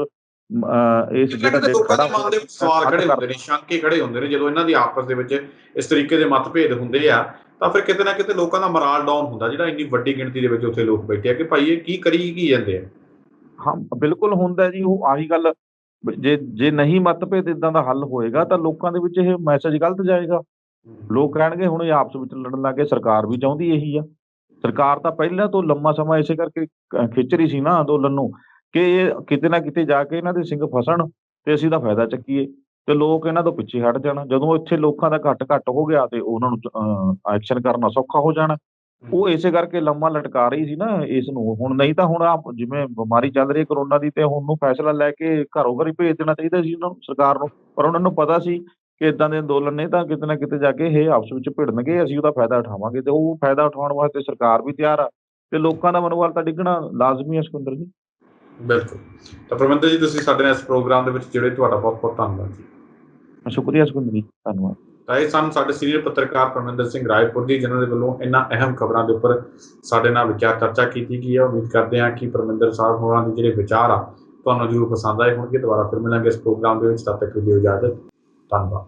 Speaker 2: ਜਿਹੜਾ
Speaker 1: ਕਿਤੇ
Speaker 2: ਜੇ
Speaker 1: ਲੋਕਾਂ
Speaker 2: ਖੜਾ
Speaker 1: ਦੇ ਮਨ ਦੇ ਵਿੱਚ ਸਵਾਲ
Speaker 2: ਹੱਲ
Speaker 1: ਖੜੇ
Speaker 2: ਕਰ
Speaker 1: ਹੁੰਦੇ ਨੇ, ਸ਼ੰਕੇ ਖੜੇ ਹੁੰਦੇ ਨੇ ਜਦੋਂ ਇਹਨਾਂ ਦੀ ਆਪਸ ਦੇ ਵਿੱਚ ਇਸ ਤਰੀਕੇ ਦੇ ਮਤਭੇਦ ਹੁੰਦੇ ਆ, ਤਾਂ ਫਿਰ ਕਿਤੇ ਨਾ ਕਿਤੇ ਲੋਕਾਂ ਦਾ ਮੋਰਾਲ ਡਾਊਨ ਹੁੰਦਾ, ਜਿਹੜਾ ਇੰਨੀ ਵੱਡੀ ਗਿਣਤੀ ਦੇ ਵਿੱਚ ਉੱਥੇ ਲੋਕ ਬੈਠੇ ਆ ਕਿ ਭਾਈ ਇਹ ਕੀ ਕਰੀ ਕੀ ਜਾਂਦੇ ਆ।
Speaker 2: ਹਾਂ, ਬਿਲਕੁਲ ਹੁੰਦਾ ਜੀ। ਉਹ ਆਹੀ ਗੱਲ ਜੇ ਨਹੀਂ ਮਤਭੇਦ ਏਦਾਂ ਦਾ ਹੱਲ ਹੋਏਗਾ ਤਾਂ ਲੋਕਾਂ ਦੇ ਵਿੱਚ ਇਹ ਮੈਸੇਜ ਗਲਤ ਜਾਏਗਾ। ਲੋਕ ਕਹਿਣਗੇ ਹੁਣ ਇਹ ਆਪਸ ਵਿੱਚ ਲੜਨ ਲੱਗ ਗਏ, ਸਰਕਾਰ ਵੀ ਚਾਹੁੰਦੀ ਇਹੀ ਆ। ਸਰਕਾਰ ਤਾਂ ਪਹਿਲਾਂ ਤੋਂ ਲੰਮਾ ਸਮਾਂ ਇਸੇ ਕਰਕੇ ਖਿੱਚ ਰਹੀ ਸੀ ਨਾ ਅੰਦੋਲਨ ਨੂੰ, ਕਿ ਇਹ ਕਿਤੇ ਨਾ ਕਿਤੇ ਜਾ ਕੇ ਇਹਨਾਂ ਦੇ ਸਿੰਗ ਫਸਣ ਤੇ ਅਸੀਂ ਇਹਦਾ ਫਾਇਦਾ ਚੱਕੀਏ ਤੇ ਲੋਕ ਇਹਨਾਂ ਤੋਂ ਪਿੱਛੇ ਹਟ ਜਾਣ। ਜਦੋਂ ਇੱਥੇ ਲੋਕਾਂ ਦਾ ਘੱਟ ਹੋ ਗਿਆ ਤੇ ਉਹਨਾਂ ਨੂੰ ਐਕਸ਼ਨ ਕਰਨਾ ਸੌਖਾ ਹੋ ਜਾਣਾ। ਉਹ ਇਸੇ ਕਰਕੇ ਲੰਮਾ ਲਟਕਾ ਰਹੀ ਸੀ ਨਾ ਇਸ ਨੂੰ। ਹੁਣ ਨਹੀਂ ਤਾਂ ਹੁਣ ਜਿਵੇਂ ਬਿਮਾਰੀ ਚੱਲ ਰਹੀ ਹੈ ਕਰੋਨਾ ਦੀ, ਤੇ ਹੁਣ ਨੂੰ ਫੈਸਲਾ ਲੈ ਕੇ ਘਰੋਂ ਘਰ ਹੀ ਭੇਜ ਦੇਣਾ ਚਾਹੀਦਾ ਸੀ ਉਹਨਾਂ ਨੂੰ, ਸਰਕਾਰ ਨੂੰ। ਪਰ ਉਹਨਾਂ ਨੂੰ ਪਤਾ ਸੀ ਕਿ ਏਦਾਂ ਦੇ ਅੰਦੋਲਨ ਨੇ ਤਾਂ ਕਿਤੇ ਨਾ ਕਿਤੇ ਜਾ ਕੇ ਇਹ ਆਪਸ ਵਿੱਚ ਭਿੜਨਗੇ, ਅਸੀਂ ਉਹਦਾ ਫਾਇਦਾ ਉਠਾਵਾਂਗੇ, ਤੇ ਉਹ ਫਾਇਦਾ ਉਠਾਉਣ ਵਾਸਤੇ ਸਰਕਾਰ ਵੀ ਤਿਆਰ ਆ ਤੇ ਲੋਕਾਂ ਦਾ ਮਨੋਬਲ ਤਾਂ ਡਿੱਗਣਾ ਲਾਜ਼ਮੀ ਹੈ ਸੁਖਵਿੰਦਰ ਜੀ।
Speaker 1: ਬਿਲਕੁਲ। ਤਾਂ ਪਰਮਿੰਦਰ ਜੀ, ਤੁਸੀਂ ਸਾਡੇ ਨਾਲ ਇਸ ਪ੍ਰੋਗਰਾਮ ਦੇ ਵਿੱਚ ਜਿਹੜੇ, ਤੁਹਾਡਾ ਬਹੁਤ ਬਹੁਤ ਧੰਨਵਾਦ ਜੀ।
Speaker 2: ਸ਼ੁਕਰੀਆ ਸੁਖਵਿੰਦਰ ਜੀ, ਧੰਨਵਾਦ।
Speaker 1: ਤਾਂ ਇਹ ਸਨ ਸਾਡੇ ਸੀਨੀਅਰ ਪੱਤਰਕਾਰ ਪਰਮਿੰਦਰ ਸਿੰਘ ਰਾਏਪੁਰ ਜੀ, ਜਿਨ੍ਹਾਂ ਦੇ ਵੱਲੋਂ ਇਹਨਾਂ ਅਹਿਮ ਖਬਰਾਂ ਦੇ ਉੱਪਰ ਸਾਡੇ ਨਾਲ ਵਿਚਾਰ ਚਰਚਾ ਕੀਤੀ ਗਈ ਹੈ। ਉਮੀਦ ਕਰਦੇ ਹਾਂ ਕਿ ਪਰਮਿੰਦਰ ਸਾਹਿਬ ਹੋਰਾਂ ਦੇ ਜਿਹੜੇ ਵਿਚਾਰ ਆ ਤੁਹਾਨੂੰ ਜ਼ਰੂਰ ਪਸੰਦ ਆਏ ਹੋਣਗੇ। ਦੁਬਾਰਾ ਫਿਰ ਮਿਲਾਂਗੇ ਇਸ ਪ੍ਰੋਗਰਾਮ ਦੇ ਵਿੱਚ, ਤਦ ਤੱਕ ਦਿਓ ਇਜਾਜ਼ਤ। ਧੰਨਵਾਦ।